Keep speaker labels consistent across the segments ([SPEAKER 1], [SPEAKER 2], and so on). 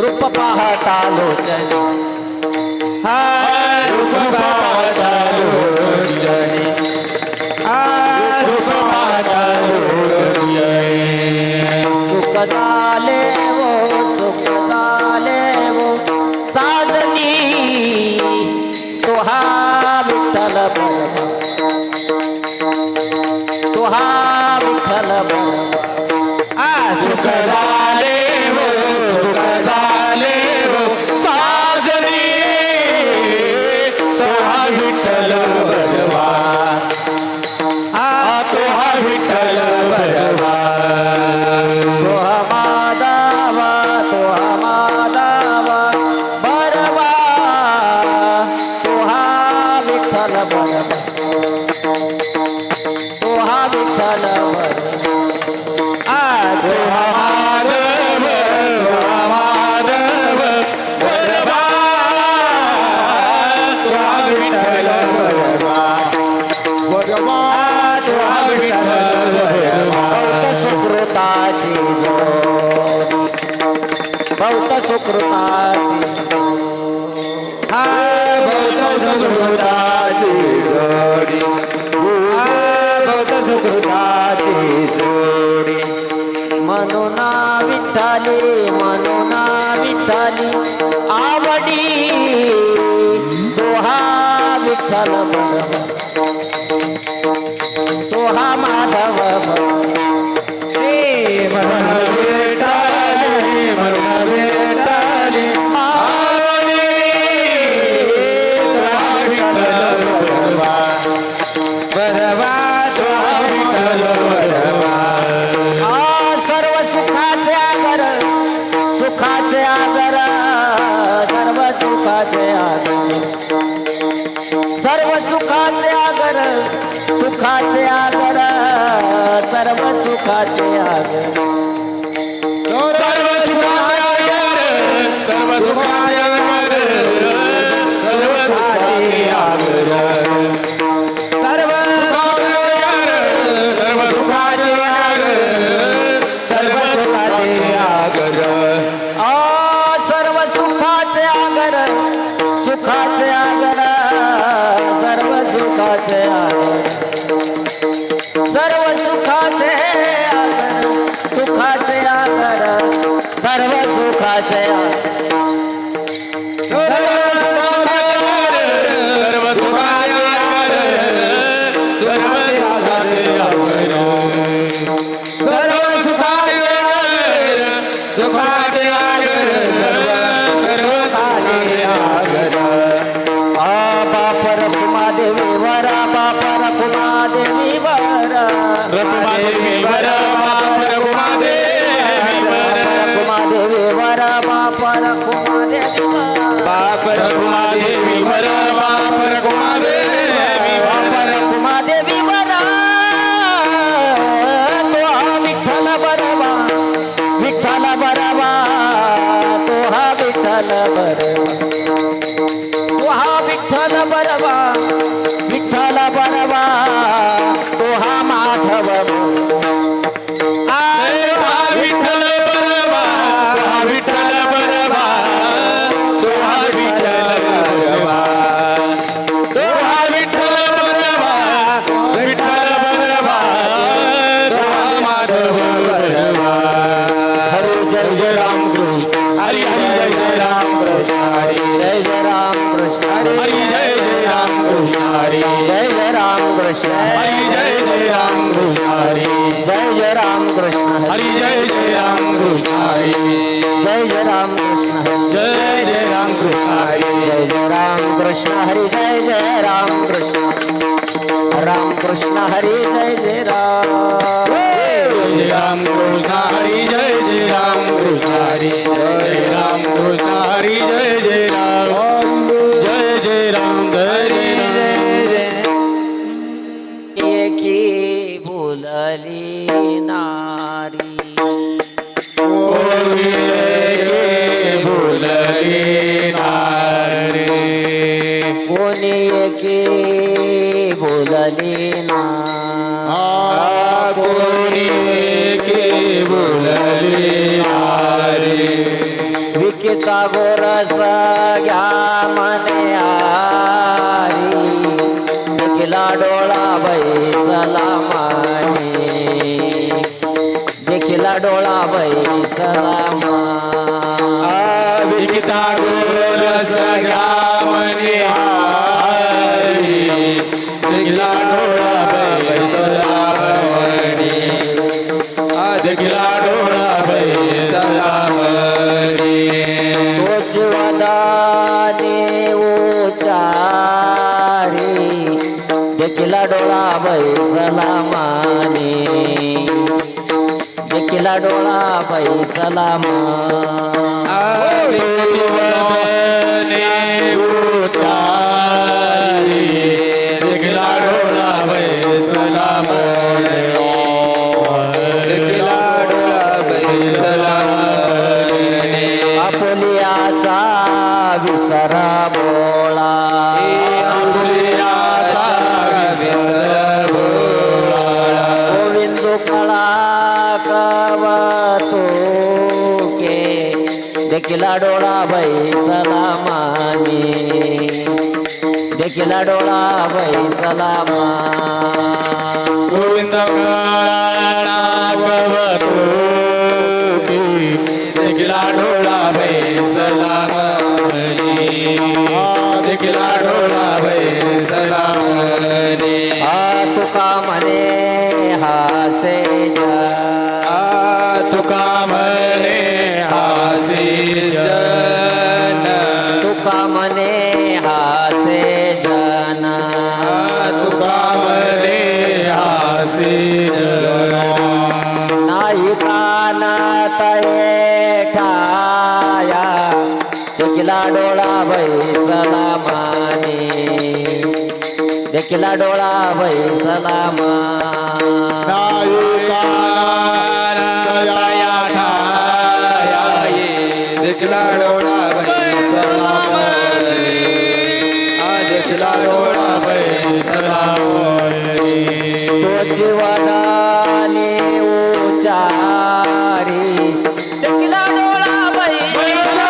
[SPEAKER 1] रूप पाहता लोचनी
[SPEAKER 2] रूप पाहता लोचनी रूप पाहता लोचनी
[SPEAKER 1] सुख झाले वो साजनी तो हा विठ्ठल बरवा तो हा विठ्ठल बरवा
[SPEAKER 2] सुख झाले वो साजनी तो हा विठ्ठल बरवा तो हा विठ्ठल बरवा
[SPEAKER 1] तो हा माधवा बरवा तो हा विठ्ठल बरवा तो हा विठ्ठल बरवा
[SPEAKER 2] तो हा माधव बरवा तो हा विठ्ठल बरवा तो हा विठ्ठल बरवा
[SPEAKER 1] सुकृताची बहुत सुकृताची
[SPEAKER 2] बहुत सुकृताची जोडी बहुत सुकृताची जोडी
[SPEAKER 1] म्हणून विठ्ठली आवडी तो हा विठ्ठल बरवा तो हा माधव बरवा
[SPEAKER 2] म्हणून भेटाली आवडी तो हा विठ्ठल बरवा तो हा विठ्ठल बरवा
[SPEAKER 1] सर्व सुखाचे आगर सर्व सुखाचे आगर सर्व सुखाचे आगर सर्व सुखाचे आगर
[SPEAKER 2] सर्व सुखाचे आगर
[SPEAKER 1] सुखाचे आगर सर्व सुखाचे आगर सर्व सुखाचे आगर सुखाचे आगर सर्व सुखाचे विठ्ठल बरवा विठ्ठल बरवा तो हा माधव
[SPEAKER 2] विठ्ठल बरवा विठ्ठल बरवा तो हा विठ्ठल बरवा तो हा विठ्ठल बरवा विठ्ठल बरवा तो हा माधव बरवा
[SPEAKER 1] हरे जय जय राम कृष्ण
[SPEAKER 2] हरी जय जय राम कृष्ण हरी
[SPEAKER 1] जय जय राम कृष्ण
[SPEAKER 2] हरी जय जय राम कृष्ण हरी
[SPEAKER 1] जय जय राम कृष्ण
[SPEAKER 2] हरी जय जय राम कृष्ण हरी
[SPEAKER 1] जय जय राम कृष्ण
[SPEAKER 2] हरी जय जय राम कृष्ण हरी
[SPEAKER 1] जय जय राम कृष्ण
[SPEAKER 2] जय जय राम कृष्ण हरी
[SPEAKER 1] जय जय राम कृष्ण हरी जय जय राम कृष्ण राम कृष्ण हरी जय जय राम
[SPEAKER 2] जय राम कृष्ण हरी जय जय राम कृष्ण हरी जय राम कृष्ण हरी जय जय राम जय जय राम हरी
[SPEAKER 1] एकी बोलली नारी
[SPEAKER 2] बोलली नारी
[SPEAKER 1] कोणी एकी बोलली ना
[SPEAKER 2] कोणी के बोलली नारी
[SPEAKER 1] विकिता गोरस घ्या मने आरी देखिला डोळा बैसला माने देखिला डोळा बैसला
[SPEAKER 2] विकिता गोरस घ्या मने आरी देखिला डोळा बैसला म्हणे देखिला डोळा बैसला म्हणे
[SPEAKER 1] तोच वदाने उचारी देखिला डोळा बैसला माने देखिला डोळा बैसला
[SPEAKER 2] देखिला डोळा बैसला म्हणे देखिला डोळा बैसला म्हणे
[SPEAKER 1] आपुलियाचा विसरा बोळा
[SPEAKER 2] आपुलियाचा विसरा बोळा
[SPEAKER 1] गोविंदो कळा कवतुके देखिला डोळा बैसला माने देखिला डोळा बैसला
[SPEAKER 2] गोविंद देखिला डोळा बैसला म्हणे देखिला डोळा बैसला म्हणे
[SPEAKER 1] तुका म्हणे हासे
[SPEAKER 2] तुका म्हणे हासी जन
[SPEAKER 1] तुका म्हणे हासे जन
[SPEAKER 2] तुका म्हणे हासी जन
[SPEAKER 1] नाही कान तळे ठाया देखिला डोळा बैसला माने देखिला डोळा बैसला
[SPEAKER 2] देखिला डोळा बैसला देखिला डोळा बैसला
[SPEAKER 1] तोच वदाने उचारी देखिला डोळा बैसला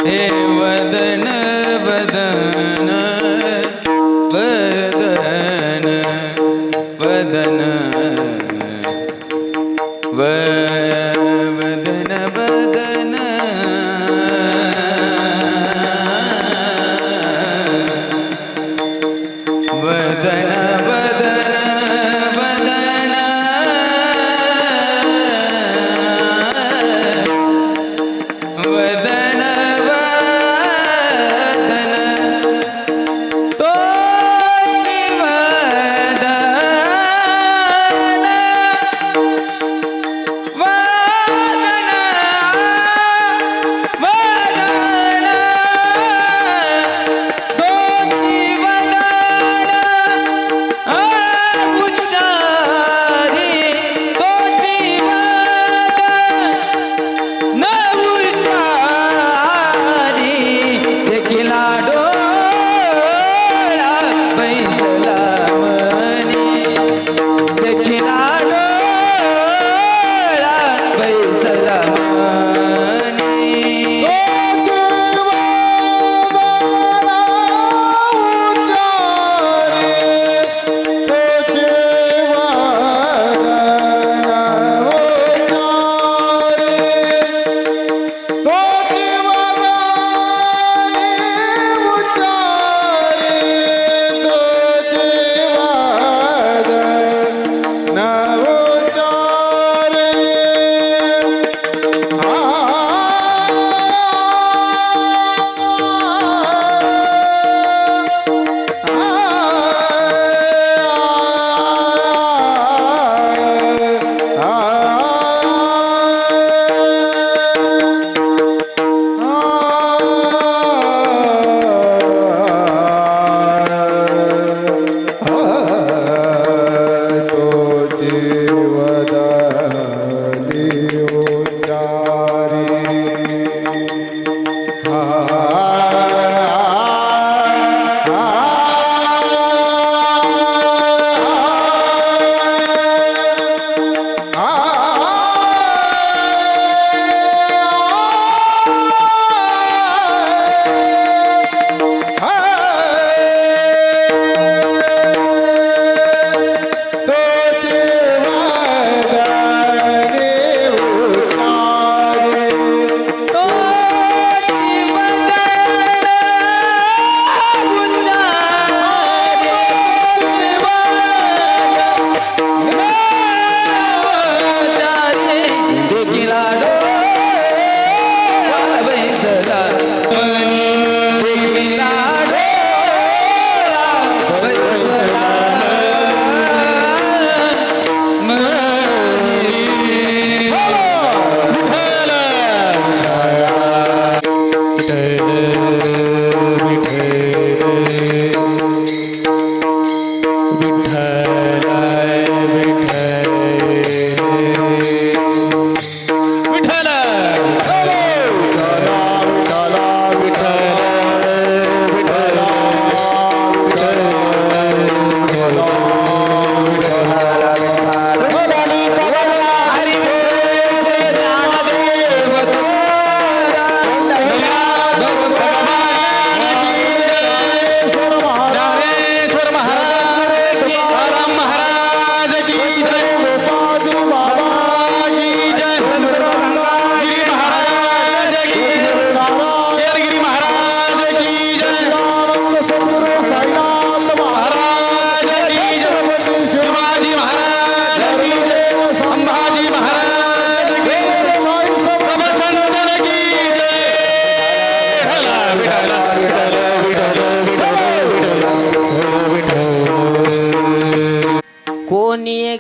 [SPEAKER 2] हे वदन वदन वदन वदन वदन वदन वदन वदन वदन तोची वदन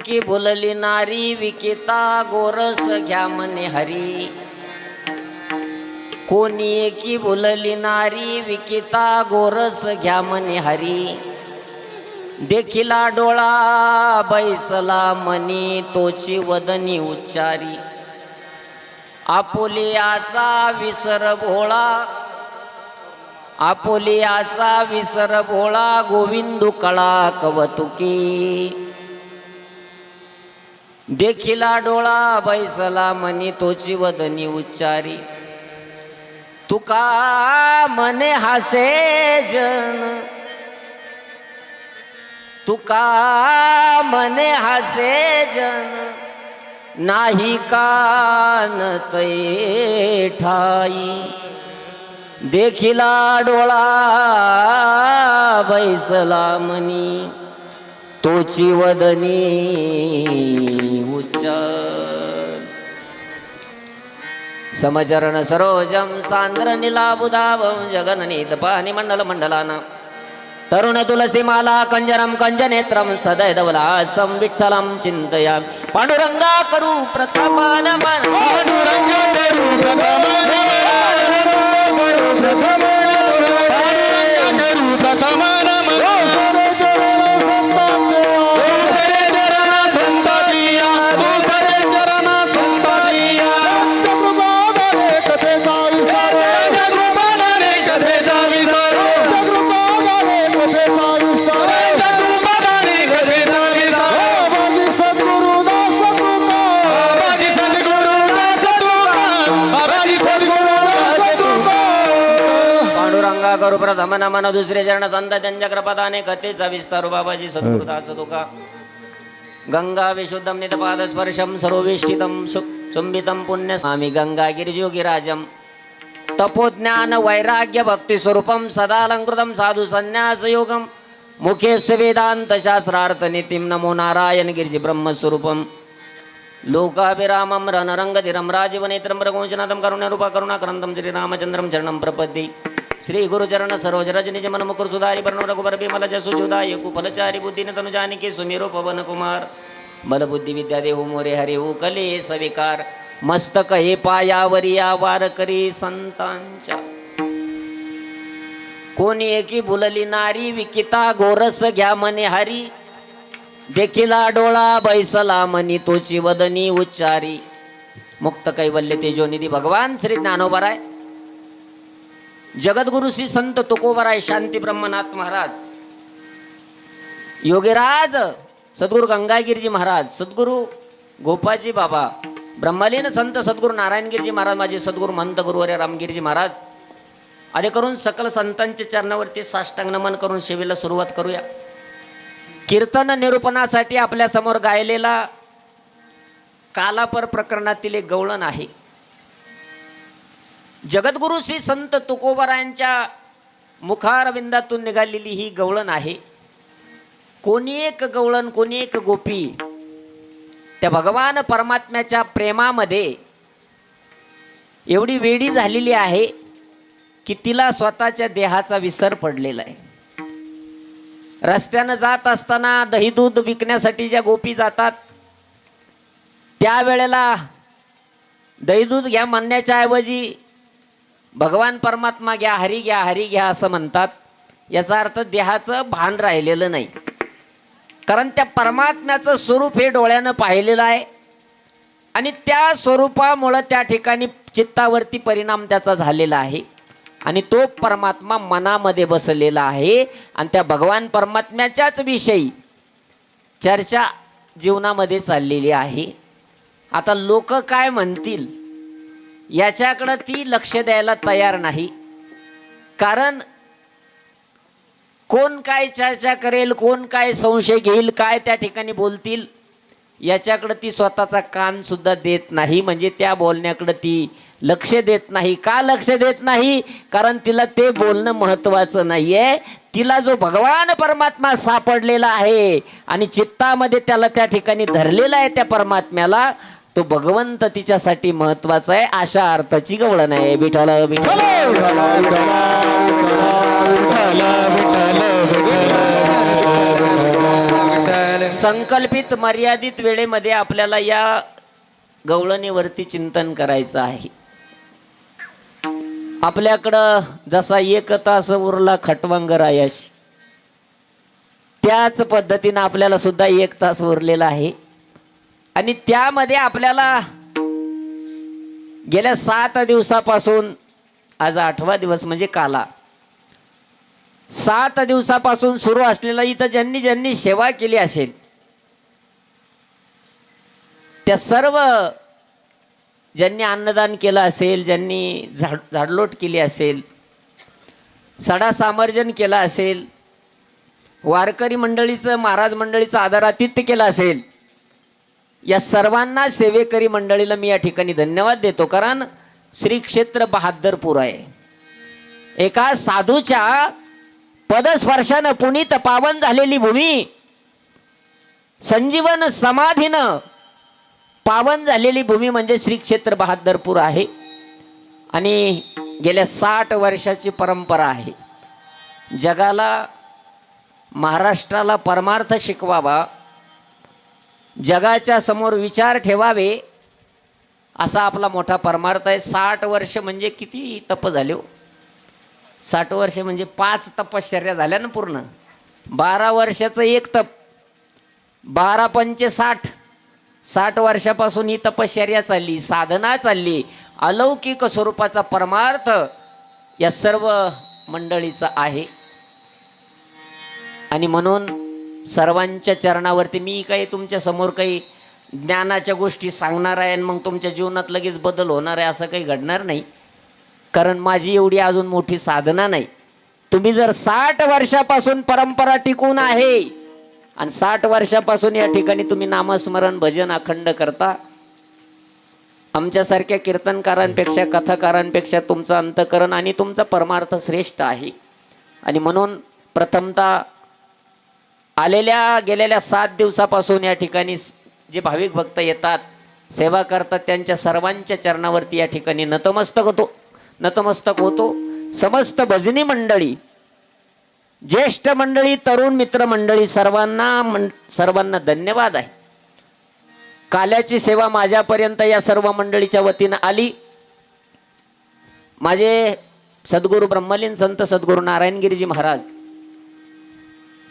[SPEAKER 1] की बोलली नारी विकेता गोरस घ्या म्हणे हरी. कोणी एकी बोलली नारी विकेता गोरस घ्या म्हणे हरी. देखिला डोळा बैसला मनी तोची वदनी उच्चारी. आपोलियाचा विसर भोळा आपोलियाचा विसर भोळा गोविंदू कळा कवतुकी. देखिला डोळा बैसला मनी तोची वदनी उच्चारी. तुका मने हासे जन, तुका मने हासे जन, नाही कान तै ठाई, देखिला डोळा बैसला मनी, तोची वदनी उच्च. समचरण सरोजम सांद्र निलाबुदाभं जगननीत पाणी मंडल मंडलान, तरुण तुलसी माला कंजरम कंजनेत्रम सदैदवलासं विठ्ठलं चिंतयामि. पांडुरंगा करू प्रथमान मन,
[SPEAKER 2] पांडुरंगा करू प्रथमान मन,
[SPEAKER 1] करू प्रथम नमन, दुसरे चरण संत त्यांच्या कृपादाने कथेचा विस्तार. बाबाजी सद्गुरुदास तुका. गंगा विशुद्धम नितपाद स्पर्शम सर्वेष्टितम चुंबितम पुण्य स्वामी गंगा गिरिजोगिराजम, तपोज्ञान वैराग्य भक्ति स्वरूपम सदालंकृतम साधु संन्यास योगम, मुखे वेदांत शास्त्रार्थ नीतिम. नमो नारायण गिरिजी ब्रह्मस्वरूपम लोकाभिरामम रणरंगधिरम राजीवनेत्रम रघुवंशनाथम करुणारूपा करुणाकरंदम श्रीरामचंद्रम चरणम प्रपद्ये. श्री गुरुचरण सरोज रज निज मन मुकुर सुधारी वर्ण रघुबर बिमल जसु जुदाय कुफलचारी बुद्धिन तनु जानिके सुमेरो पवन कुमार, बल बुद्धि विद्या देहु मोरे हरे हो कले सविकार. मस्तक हे पायावरी वार करी संतांच्या, कोणी एकी भुलली नारी विकिता गोरस घ्या मने हरी, देखिला डोळा बैसला मनी तोची वदनी उच्चारी. मुक्त कैवल्य तेजोनिधी भगवान श्री ज्ञानोबराय, जगद्गुरु श्री संत तुकोबराय शांती ब्रह्मनाथ महाराज, योगीराज सद्गुरु गंगागिरीजी महाराज, सद्गुरु गोपाजी बाबा, ब्रह्मलीन संत सद्गुरु नारायणगिरीजी महाराज, माझे सद्गुरु महंत गुरुवर्य रामगिरीजी महाराज, आदि करून सकल संतांच्या चरणावरती साष्टांग नमन करून सेवेला सुरुवात करूया. कीर्तन निरूपणासाठी आपल्या समोर गायलेला कालापर प्रकरणातील एक गवळण आहे. जगद्गुरु श्री संत तुकोबरायांच्या मुखारविंदातून निघालेली ही गवळण आहे. कोणी एक गवळण, कोणी एक गोपी त्या भगवान परमात्म्याच्या प्रेमामध्ये एवढी वेडी झालेली आहे की तिला स्वतःच्या देहाचा विसर पडलेला आहे. रस्त्यानं जात असताना दही दूध विकण्यासाठी ज्या गोपी जातात त्यावेळेला दही दूध घ्या म्हणण्याच्या ऐवजी भगवान परमात्मा घ्या, हरी घ्या, हरी घ्या असं म्हणतात. याचा अर्थ देहाचं भान राहिलेलं नाही, कारण त्या परमात्म्याचं स्वरूप हे डोळ्यानं पाहिलेलं आहे आणि त्या स्वरूपामुळं त्या ठिकाणी चित्तावरती परिणाम त्याचा झालेला आहे आणि तो परमात्मा मनामध्ये बसलेला आहे आणि त्या भगवान परमात्म्याच्याच विषयी चर्चा जीवनामध्ये चाललेली आहे. आता लोक काय म्हणतील याच्याकडं ती लक्ष द्यायला तयार नाही, कारण कोण काय चर्चा करेल, कोण काय संशय घेईल, काय त्या ठिकाणी बोलतील याच्याकडं ती स्वतःचा कान सुद्धा देत नाही. म्हणजे त्या बोलण्याकडं ती लक्ष देत नाही. का लक्ष देत नाही? कारण तिला ते बोलणं महत्त्वाचं नाही आहे. तिला जो भगवान परमात्मा सापडलेला आहे आणि चित्तामध्ये त्याला त्या ठिकाणी धरलेला आहे त्या परमात्म्याला, तो भगवंत तिच्यासाठी महत्त्वाचा आहे. अशा अर्थाची गवळण आहे. विठ्ठल विठ्ठल संकल्पित मर्यादित वेळेमध्ये आपल्याला या गवळणीवरती चिंतन करायचं आहे. आपल्याकडं जसा 1 तास उरला खटवंगरायाशी, त्याच पद्धतीनं आपल्याला सुद्धा 1 तास उरलेला आहे आणि त्यामध्ये आपल्याला गेल्या 7 दिवसापासून, आज 8वा दिवस म्हणजे काला, 7 दिवसापासून सुरू असलेला इथं ज्यांनी ज्यांनी सेवा केली असेल त्या सर्व ज्यांनी अन्नदान केलं असेल, ज्यांनी झाडलोट केली असेल, सडा सामर्जन केलं असेल, वारकरी मंडळीचं, महाराज मंडळीचं आदरातिथ्य केलं असेल, या सर्वांना सेवेकरी मंडळीला मी या ठिकाणी धन्यवाद देतो. कारण श्री क्षेत्र बहादरपूर आहे. एका साधूच्या पदस्पर्शानं पुनीत पावन झालेली भूमी, संजीवन समाधीनं पावन झालेली भूमी म्हणजे श्री क्षेत्र बहादरपूर आहे. आणि गेल्या 60 वर्षाची परंपरा आहे. जगाला, महाराष्ट्राला परमार्थ शिकवावा, जगाच्या समोर विचार ठेवावे, असा आपला मोठा परमार्थ आहे. 60 वर्ष म्हणजे किती तप झाले हो. 60 वर्ष म्हणजे 5 तपश्चर्या झाल्या ना पूर्ण. 12 वर्षाचं एक तप, 12 पंचे 60. 60 वर्षापासून ही तपश्चर्या चालली, साधना चालली. अलौकिक स्वरूपाचा परमार्थ या सर्व मंडळीचा आहे. आणि म्हणून सर्वांच्या चरणावरती मी काही तुमच्या समोर काही ज्ञानाच्या गोष्टी सांगणार आहे आणि मग तुमच्या जीवनात लगेच बदल होणार आहे असं काही घडणार नाही. कारण माझी एवढी अजून मोठी साधना नाही. तुम्ही जर 60 वर्षापासून परंपरा टिकून आहे आणि 60 वर्षापासून या ठिकाणी तुम्ही नामस्मरण भजन अखंड करता, आमच्यासारख्या कीर्तनकारांपेक्षा, कथाकारांपेक्षा तुमचं अंतकरण आणि तुमचा परमार्थ श्रेष्ठ आहे. आणि म्हणून प्रथमतः गेलेल्या 7 दिवसापासून या ठिकाणी जे भाविक भक्त येतात, सेवा करतात, त्यांच्या सर्वांच्या चरणावरती या ठिकाणी नतमस्तक होतो. समस्त भजनी मंडळी, ज्येष्ठ मंडळी, तरुण मित्र मंडळी, सर्वांना धन्यवाद आहे. काल्याची सेवा माझ्यापर्यंत या सर्व मंडळीच्या वतीनं आली. माझे सद्गुरू ब्रह्मलीन संत सद्गुरू नारायणगिरीजी महाराज,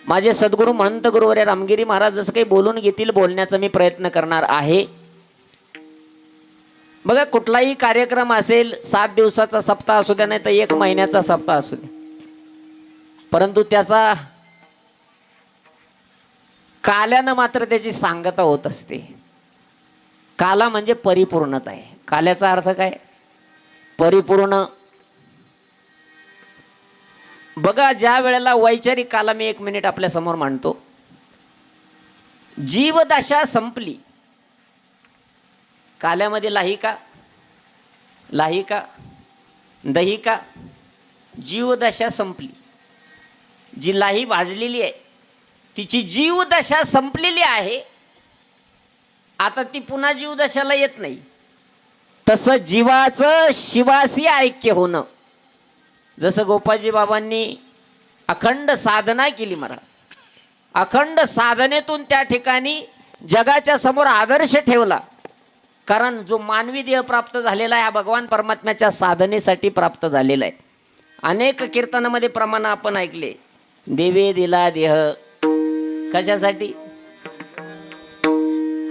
[SPEAKER 1] माझे सद्गुरू महंत गुरुवर्य रामगिरी महाराज जसं काही बोलून घेतील, बोलण्याचा मी प्रयत्न करणार आहे. बघा, कुठलाही कार्यक्रम असेल, 7 दिवसाचा सप्ताह असू द्या, नाही तर 1 महिन्याचा सप्ताह असू द्या, परंतु त्याचा काल्यानं मात्र त्याची सांगता होत असते. काला म्हणजे परिपूर्णता आहे. काल्याचा अर्थ काय? परिपूर्ण. बघा, ज्या वेळेला वैचारिक काला मी 1 मिनिट आपल्या समोर मांडतो. जीवदशा संपली. काल्यामध्ये लाहिका, दहिका, जीवदशा संपली. जी लाही भाजलेली आहे तिची जीवदशा संपलेली आहे. आता ती पुन्हा जीवदशाला येत नाही. तसं जीवाचं शिवाशी ऐक्य होणं. जसं गोपाजी बाबांनी अखंड साधना केली महाराज, अखंड साधनेतून त्या ठिकाणी जगाच्या समोर आदर्श ठेवला. कारण जो मानवी देह प्राप्त झालेला आहे हा भगवान परमात्म्याच्या साधनेसाठी प्राप्त झालेला आहे. अनेक कीर्तनामध्ये प्रमाण आपण ऐकले, देवे दिला देह कशासाठी?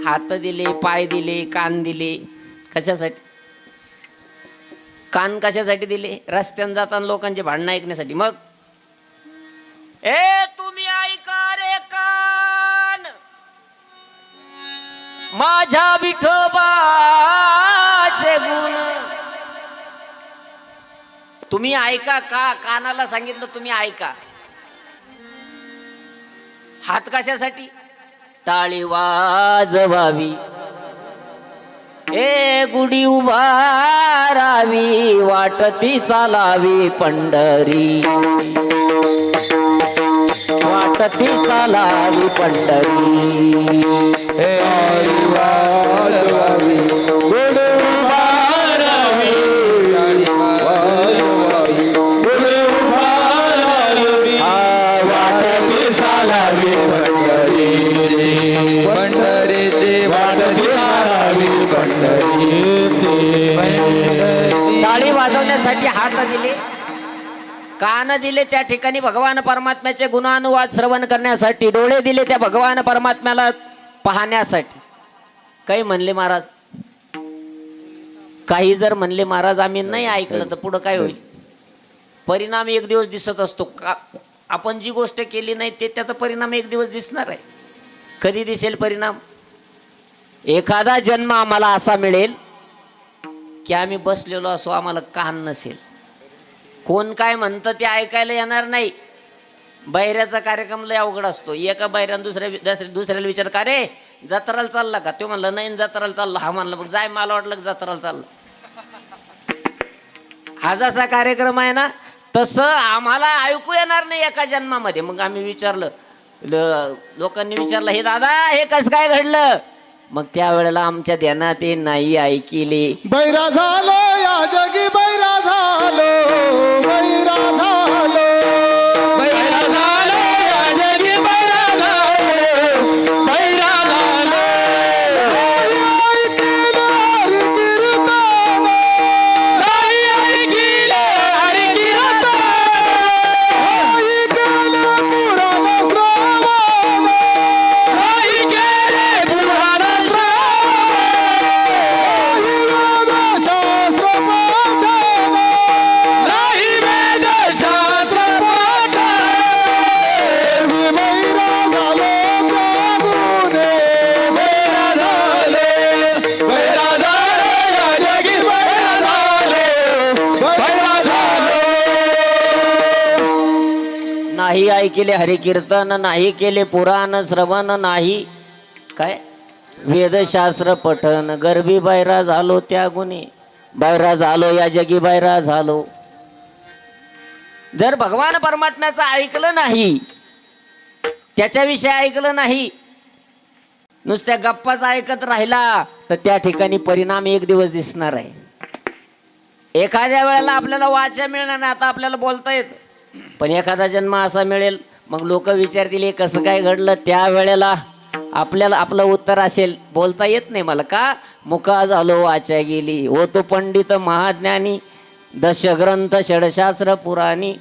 [SPEAKER 1] हात दिले, पाय दिले, कान दिले, कशासाठी? कान कशासाठी दिले? रस्त्यानं जाताना लोकांचे भांडणं ऐकण्यासाठी. मग तुम्ही ऐका रे कान, माझ्या विठोबाचे गुण. तुम्ही ऐका का? कानाला सांगितलं तुम्ही ऐका. हात कशासाठी? टाळी वाजवावी, गुढी उभारावी, वाटती चालावी पंढरी, वाटती चालावी पंढरी.
[SPEAKER 2] टाळी वाजवावी, गुढी उभारावी, गुढी उभारावी, वाटती चालावी पंढरी, पंढरीची वाटती चालावी पंढरी.
[SPEAKER 1] टाळी वाजवण्यासाठी हात दिले, कान दिले त्या ठिकाणी भगवान परमात्म्याचे गुणानुवाद श्रवण करण्यासाठी, डोळे दिले त्या भगवान परमात्म्याला पाहण्यासाठी. काही म्हणले महाराज, काही जर म्हणले महाराज आम्ही नाही ऐकलं तर पुढं काय होईल? परिणाम एक दिवस दिसत असतो. का आपण जी गोष्ट केली नाही ते त्याचा परिणाम एक दिवस दिसणार आहे. कधी दिसेल परिणाम? एखादा जन्म आम्हाला असा मिळेल की आम्ही बसलेलो असो, आम्हाला कान नसेल, कोण काय म्हणतं ते ऐकायला येणार नाही. बैऱ्याचा कार्यक्रम लय अवघड असतो. एका बैऱ्यानं दुसऱ्याला विचार का रे जत्राला चालला का? तो म्हणला नाही जत्राला चालला. हा म्हणला मग जाय, मला वाटलं जत्राला चालला. हा जसा कार्यक्रम आहे ना तसं आम्हाला ऐकू येणार नाही एका जन्मामध्ये. मग आम्ही विचारलं, लोकांनी विचारलं हे दादा हे कसं काय घडलं? मग त्यावेळेला आमच्या ध्यानात ते नाही ऐकिले.
[SPEAKER 2] बैरा झालो या जगी बैरा झालो, बैरा झालो, बैरा झालो या जगी बैरा झालो, बैरा झालो. नाही ऐकिले हरी कीर्तन, नाही ऐकिले पुराण श्रवण, नाही केले पुराण
[SPEAKER 1] नाही ऐकिले हरिकीर्तन, नाही केले पुराण श्रवण, नाही काय वेदशास्त्र पठन, गर्भी बैरा झालो त्या गुणे, बैरा झालो या जगी बैरा झालो. जर भगवान परमात्म्याचं ऐकलं नाही, त्याच्याविषयी ऐकलं नाही, नुसत्या गप्पाच ऐकत राहिला तर त्या ठिकाणी परिणाम एक दिवस दिसणार आहे. एखाद्या वेळेला आपल्याला वाचा मिळणार नाही, आता आपल्याला बोलता येत, पण एखादा जन्म असा मिळेल मग लोक विचारतील हे कसं काय घडलं. त्यावेळेला आपल्याला आपलं उत्तर असेल बोलता येत नाही मला का, मुका झालो वाचा गेली, होतो पंडित महाज्ञानी, दशग्रंथ षडशास्त्र पुराणी,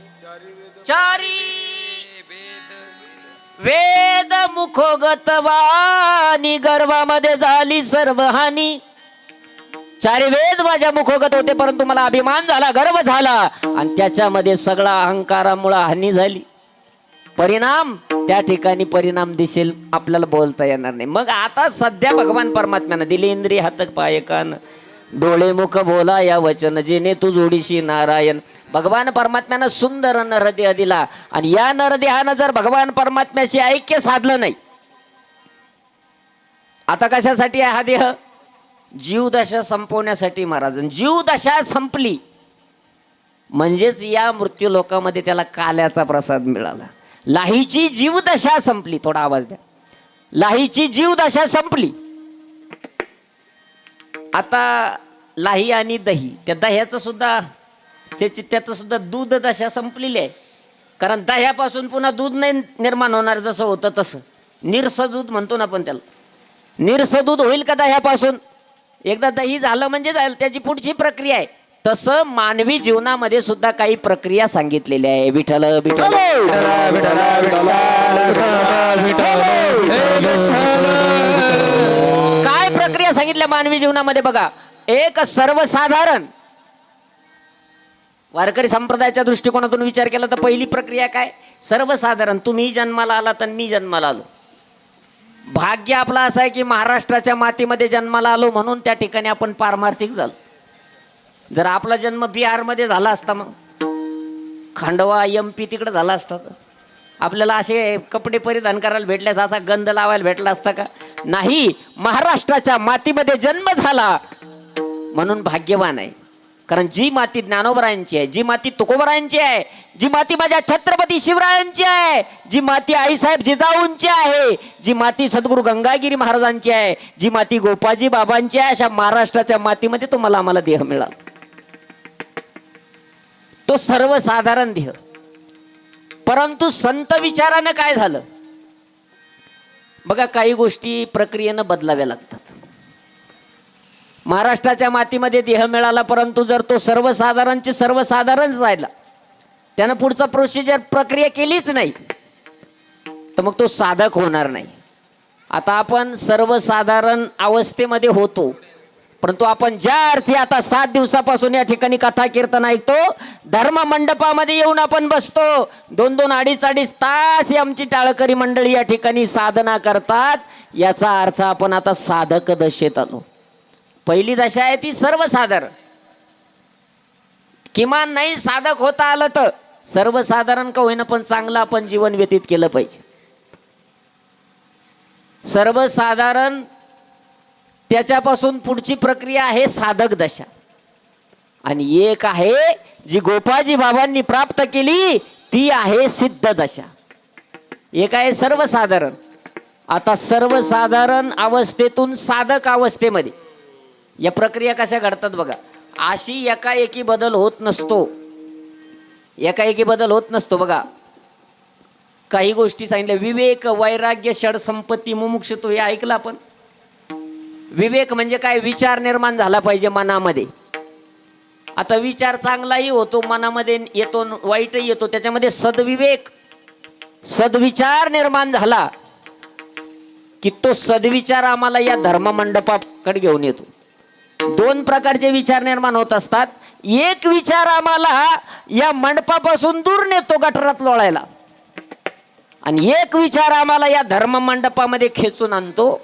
[SPEAKER 1] चारी वेद मुखोगत वाणी, गर्भामध्ये झाली सर्व हानी. चारी वेद माझ्या मुखोगत होते परंतु मला अभिमान झाला, गर्व झाला आणि त्याच्यामध्ये सगळा अहंकारामुळे हानी झाली. परिणाम त्या ठिकाणी परिणाम दिसेल, आपल्याला बोलता येणार नाही. मग आता सध्या भगवान परमात्म्यानं दिली इंद्रिय हात पाय कान, डोळे मुख बोला या वचन, जेणे तू जोडीशी नारायण. भगवान परमात्म्यानं सुंदर नरदेह दिला आणि या नरदेहानं जर भगवान परमात्म्याशी ऐक्य साधलं नाही, आता कशासाठी आहे हा देह? जीवदशा संपवण्यासाठी. महाराज जीवदशा संपली म्हणजेच या मृत्यू लोकामध्ये त्याला काल्याचा प्रसाद मिळाला. लाहीची जीवदशा संपली. थोडा आवाज द्या. लाहीची जीवदशा संपली. आता लाही आणि दही, त्या दह्याचं सुद्धा त्याचं सुद्धा दूध दशा संपलेली आहे. कारण दह्यापासून पुन्हा दूध नाही निर्माण होणार, जसं होतं तसं निरस दूध म्हणतो ना आपण त्याला. निरस दूध होईल का दह्यापासून? एकदा दही झालं म्हणजे झालं, त्याची पुढची प्रक्रिया आहे. तसं मानवी जीवनामध्ये सुद्धा काही प्रक्रिया सांगितलेल्या आहे. विठ्ठल विठ्ठल काय प्रक्रिया सांगितल्या मानवी जीवनामध्ये बघा. एक सर्वसाधारण वारकरी संप्रदायाच्या दृष्टिकोनातून विचार केला तर पहिली प्रक्रिया काय? सर्वसाधारण. तुम्ही जन्माला आला तर मी जन्माला आलो. भाग्य आपलं असं आहे की महाराष्ट्राच्या मातीमध्ये जन्माला आलो म्हणून त्या ठिकाणी आपण पारमार्थिक झालो. जर आपला जन्म बिहारमध्ये झाला असता, मग खांडवा MP तिकडे झाला असता, तर आपल्याला असे कपडे परिधान करायला भेटले जाता, गंध लावायला भेटला असता का? नाही. महाराष्ट्राच्या मातीमध्ये जन्म झाला म्हणून भाग्यवान आहे. कारण जी माती ज्ञानोबरायांची आहे, जी माती तुकोबरायांची आहे, जी माती माझ्या छत्रपती शिवरायांची आहे, जी माती आईसाहेब जिजाऊंची आहे, जी माती सद्गुरू गंगागिरी महाराजांची आहे, जी माती गोपाजी बाबांची आहे, अशा महाराष्ट्राच्या मातीमध्ये तुम्हाला आम्हाला देह मिळाला. तो सर्वसाधारण देह. परंतु संत विचारानं काय झालं बघा, काही गोष्टी प्रक्रियेनं बदलाव्या लागतात. महाराष्ट्राच्या मातीमध्ये देह मिळाला, परंतु जर तो सर्वसाधारणचे सर्वसाधारण राहिला, त्यानं पुढचा प्रोसिजर प्रक्रिया केलीच नाही, तर मग तो साधक होणार नाही. आता आपण सर्वसाधारण अवस्थेमध्ये होतो, परंतु आपण ज्या अर्थी आता 7 दिवसापासून या ठिकाणी कथा कीर्तन ऐकतो, धर्म मंडपामध्ये येऊन आपण बसतो, 2-2, 2.5 तास ही आमची टाळकरी मंडळी या ठिकाणी साधना करतात. याचा अर्थ आपण आता साधक दशेत आलो. पहिली दशा आहे ती सर्वसाधारण. किमान नाही साधक होता आलं तर सर्वसाधारण का होईना पण चांगलं आपण जीवन व्यतीत केलं पाहिजे. सर्वसाधारण त्याच्यापासून पुढची प्रक्रिया आहे साधक दशा, आणि एक आहे जी गोपाळजी बाबांनी प्राप्त केली ती आहे सिद्ध दशा. एक आहे सर्वसाधारण. आता सर्वसाधारण अवस्थेतून साधक अवस्थेमध्ये या प्रक्रिया कशा घडतात बघा. अशी एकाएकी बदल होत नसतो, एकाएकी बदल होत नसतो बघा. काही गोष्टी सांगितल्या, विवेक, वैराग्य, षडसंपत्ती, मुमुक्षुत्व, हे ऐकलं आपण. विवेक म्हणजे काय? विचार निर्माण झाला पाहिजे मनामध्ये. आता विचार चांगलाही होतो मनामध्ये येतो, वाईटही येतो, त्याच्यामध्ये सद्विवेक, सद्विचार निर्माण झाला की तो सद्विचार आम्हाला या धर्ममंडपाकडे घेऊन येतो. दोन प्रकारचे विचार निर्माण होत असतात. एक विचार आम्हाला या मंडपापासून दूर नेतो गटारात लोळायला, आणि एक विचार आम्हाला या धर्ममंडपामध्ये खेचून आणतो,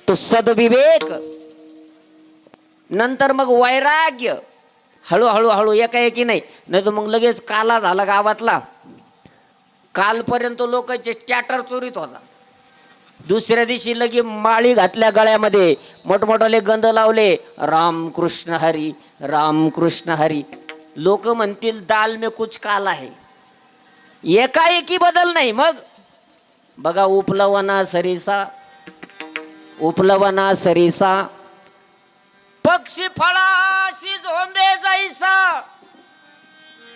[SPEAKER 1] तो सद्विवेक. नंतर मग वैराग्य, हळूहळू हळू एकाएकी नाही, नाही तर मग लगेच काला झाला गावातला. कालपर्यंत लोकांचे स्टॅटर चोरीत होता, दुसऱ्या दिवशी लगे माळी घातल्या गळ्यामध्ये, मोठमोठाले गंध लावले, राम कृष्ण हरी, राम कृष्ण हरी. लोक म्हणतील दाल में कुछ काला है. एकाएकी बदल नाही. मग बघा, उपलवना सरिसा, उपलवना सरिसा, पक्षी फळाशी झोंबे जाईसा,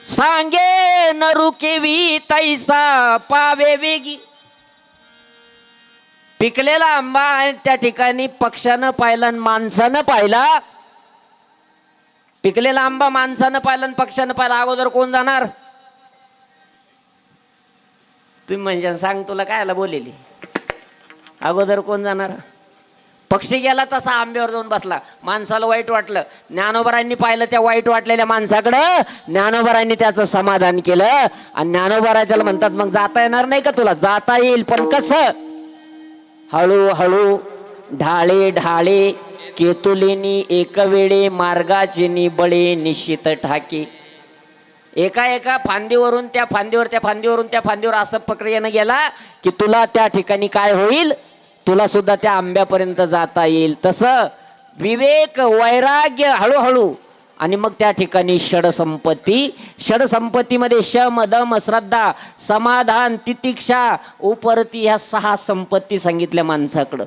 [SPEAKER 1] सांगे न रुकेवी तैसा पावे वेगी. पिकलेला आंबा आहे त्या ठिकाणी पक्षानं पाहिला आणि माणसानं पाहिला. पिकलेला आंबा माणसानं पाहिला आणि पक्षानं पाहिला, अगोदर कोण जाणार? तुम्ही म्हणजे सांग, तुला कायला बोलेली? अगोदर कोण जाणार? पक्षी गेला तसा आंब्यावर जाऊन बसला. माणसाला वाईट वाटलं, ज्ञानोबरांनी पाहिलं त्या वाईट वाटलेल्या माणसाकडं, ज्ञानोबरांनी त्याचं समाधान केलं, आणि ज्ञानोबरा त्याला म्हणतात, मग जाता येणार नाही का तुला? जाता येईल, पण कसं? हळूहळू ढाळे ढाळे केतुलिनी एक वेळे मार्गाची निबळे निश्चित ठाके. एका एका फांदीवरून त्या फांदीवर, त्या फांदीवरून त्या फांदीवर, असं प्रक्रियेनं गेला की तुला त्या ठिकाणी काय होईल? तुला सुद्धा त्या आंब्यापर्यंत जाता येईल. तसं विवेक, वैराग्य हळूहळू, आणि मग त्या ठिकाणी षडसंपत्ती. षडसंपत्तीमध्ये शम, दम, श्रद्धा, समाधान, तितिक्षा, उपरती, ह्या 6 संपत्ती सांगितल्या माणसाकडं.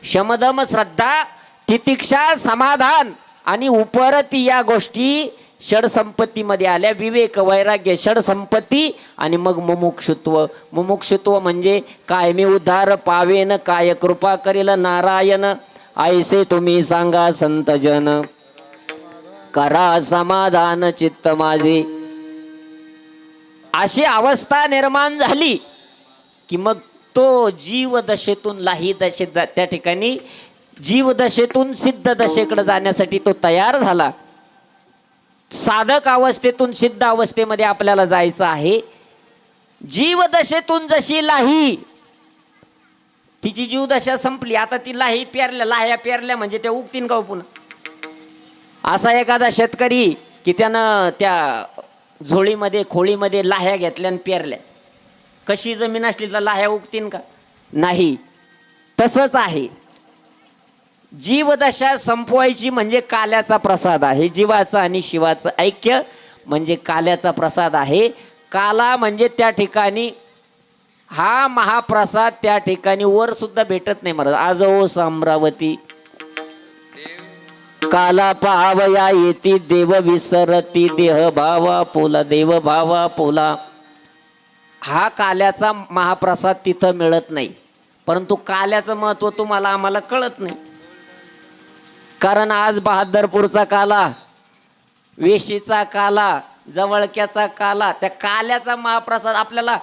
[SPEAKER 1] शमदम, श्रद्धा, तितिक्षा, समाधान आणि उपरती या गोष्टी षडसंपत्तीमध्ये आल्या. विवेक, वैराग्य, षडसंपत्ती, आणि मग मुमुक्षुत्व. मुमुक्षुत्व म्हणजे कायमी उद्धार पावेन, काय कृपा करेल नारायण, ऐसे तुम्ही सांगा संतजन, करा समाधान चित्त माझे. अशी अवस्था निर्माण झाली की मग तो जीवदशेतून लाही दशेत, त्या ठिकाणी जीवदशेतून सिद्ध दशेकडे जाण्यासाठी तो तयार झाला. साधक अवस्थेतून सिद्ध अवस्थेमध्ये आपल्याला जायचं आहे. जीवदशेतून जशी लाही, तिची जीवदशा संपली, आता ती लाही पेरल्या, लाह्या पेरल्या म्हणजे त्या उगतीन का पुन्हा? असा एखादा शेतकरी की त्यानं त्या झोळीमध्ये, खोळीमध्ये लाह्या घेतल्या आणि पेरल्या, कशी जमीन असली तर लाह्या उगतीन का? नाही. तसंच आहे, जीवदशा संपवायची म्हणजे काल्याचा प्रसाद आहे. जीवाचा आणि शिवाचं ऐक्य म्हणजे काल्याचा प्रसाद आहे. काला म्हणजे त्या ठिकाणी हा महाप्रसाद त्या ठिकाणी वर सुद्धा भेटत नाही. महाराज आजो अमरावती काला पावया येती देव विसरती देह भावा पोला, देव भावा पोला. हा काल्याचा महाप्रसाद तिथं मिळत नाही, परंतु काल्याचं महत्व तुम्हाला आम्हाला कळत नाही. कारण आज बहादरपूरचा काला, वेशीचा काला, जवळक्याचा काला, त्या काल्याचा महाप्रसाद आपल्याला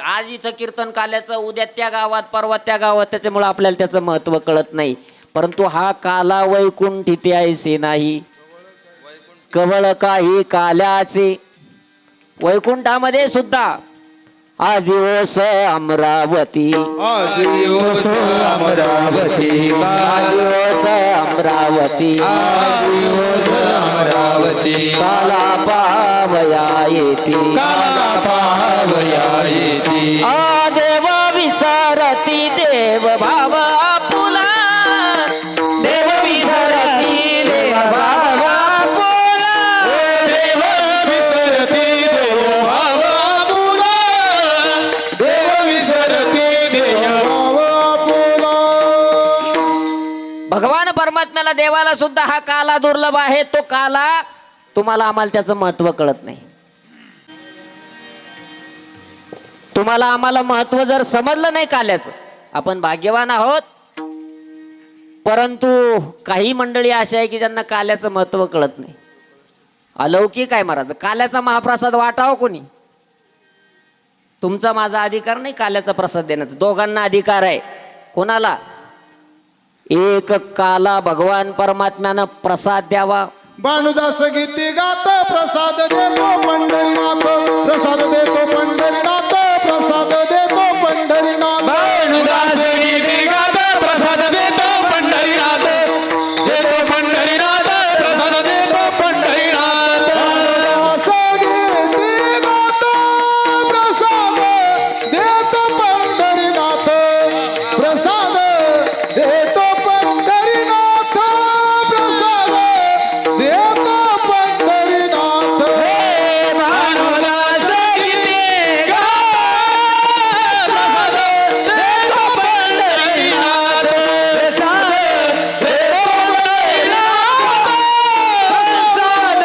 [SPEAKER 1] आज इथं कीर्तन काल्याचं, उद्या त्या गावात, परवा त्या गावात, त्याच्यामुळे आपल्याला त्याचं महत्व कळत नाही. परंतु हा काला वैकुंठिते ऐसे नाही, कवळ काही काल्याचे. वैकुंठामध्ये सुद्धा आजीवस अमरावती,
[SPEAKER 2] आजीवस अमरावती,
[SPEAKER 1] आजीवस अमरावती,
[SPEAKER 2] आजीवस अमरावती
[SPEAKER 1] काला पावया येती
[SPEAKER 2] काला पावया येती
[SPEAKER 1] आ देव विसरती देव भाव आपुला देव विसरती देव भाव आपुला
[SPEAKER 2] देव विसरती देव भाव आपुला देव विसरती देव भाव आपुला
[SPEAKER 1] भगवान परमात्म्याला देवाला सुद्धा हा काला दुर्लभ आहे. तो काला तुम्हाला आम्हाला त्याचं महत्व कळत नाही. तुम्हाला आम्हाला महत्व जर समजलं नाही काल्याचं, आपण भाग्यवान आहोत. परंतु काही मंडळी अशा आहे की ज्यांना काल्याचं महत्व कळत नाही. अलौकिक आहे महाराज. काल्याचा महाप्रसाद वाटावं कोणी? तुमचा माझा अधिकार नाही काल्याचा प्रसाद देण्याचा. दोघांना अधिकार आहे. कोणाला? एक काला भगवान परमात्म्यानं प्रसाद द्यावा.
[SPEAKER 3] भानुदास गीती गात प्रसाद देतो पंढरीनाथ प्रसाद देतो पंढरीनाथ प्रसाद देतो पंढरीनाथ
[SPEAKER 2] भानुदास गीती गात प्रसाद देतो पंढरीनाथ देतो पंढरीनाथ प्रसाद देतो पंढरीनाथ
[SPEAKER 3] भानुदास गीती गात प्रसाद देतो पंढरीनाथ प्रसाद देतो पंढरीनाथ प्रसाद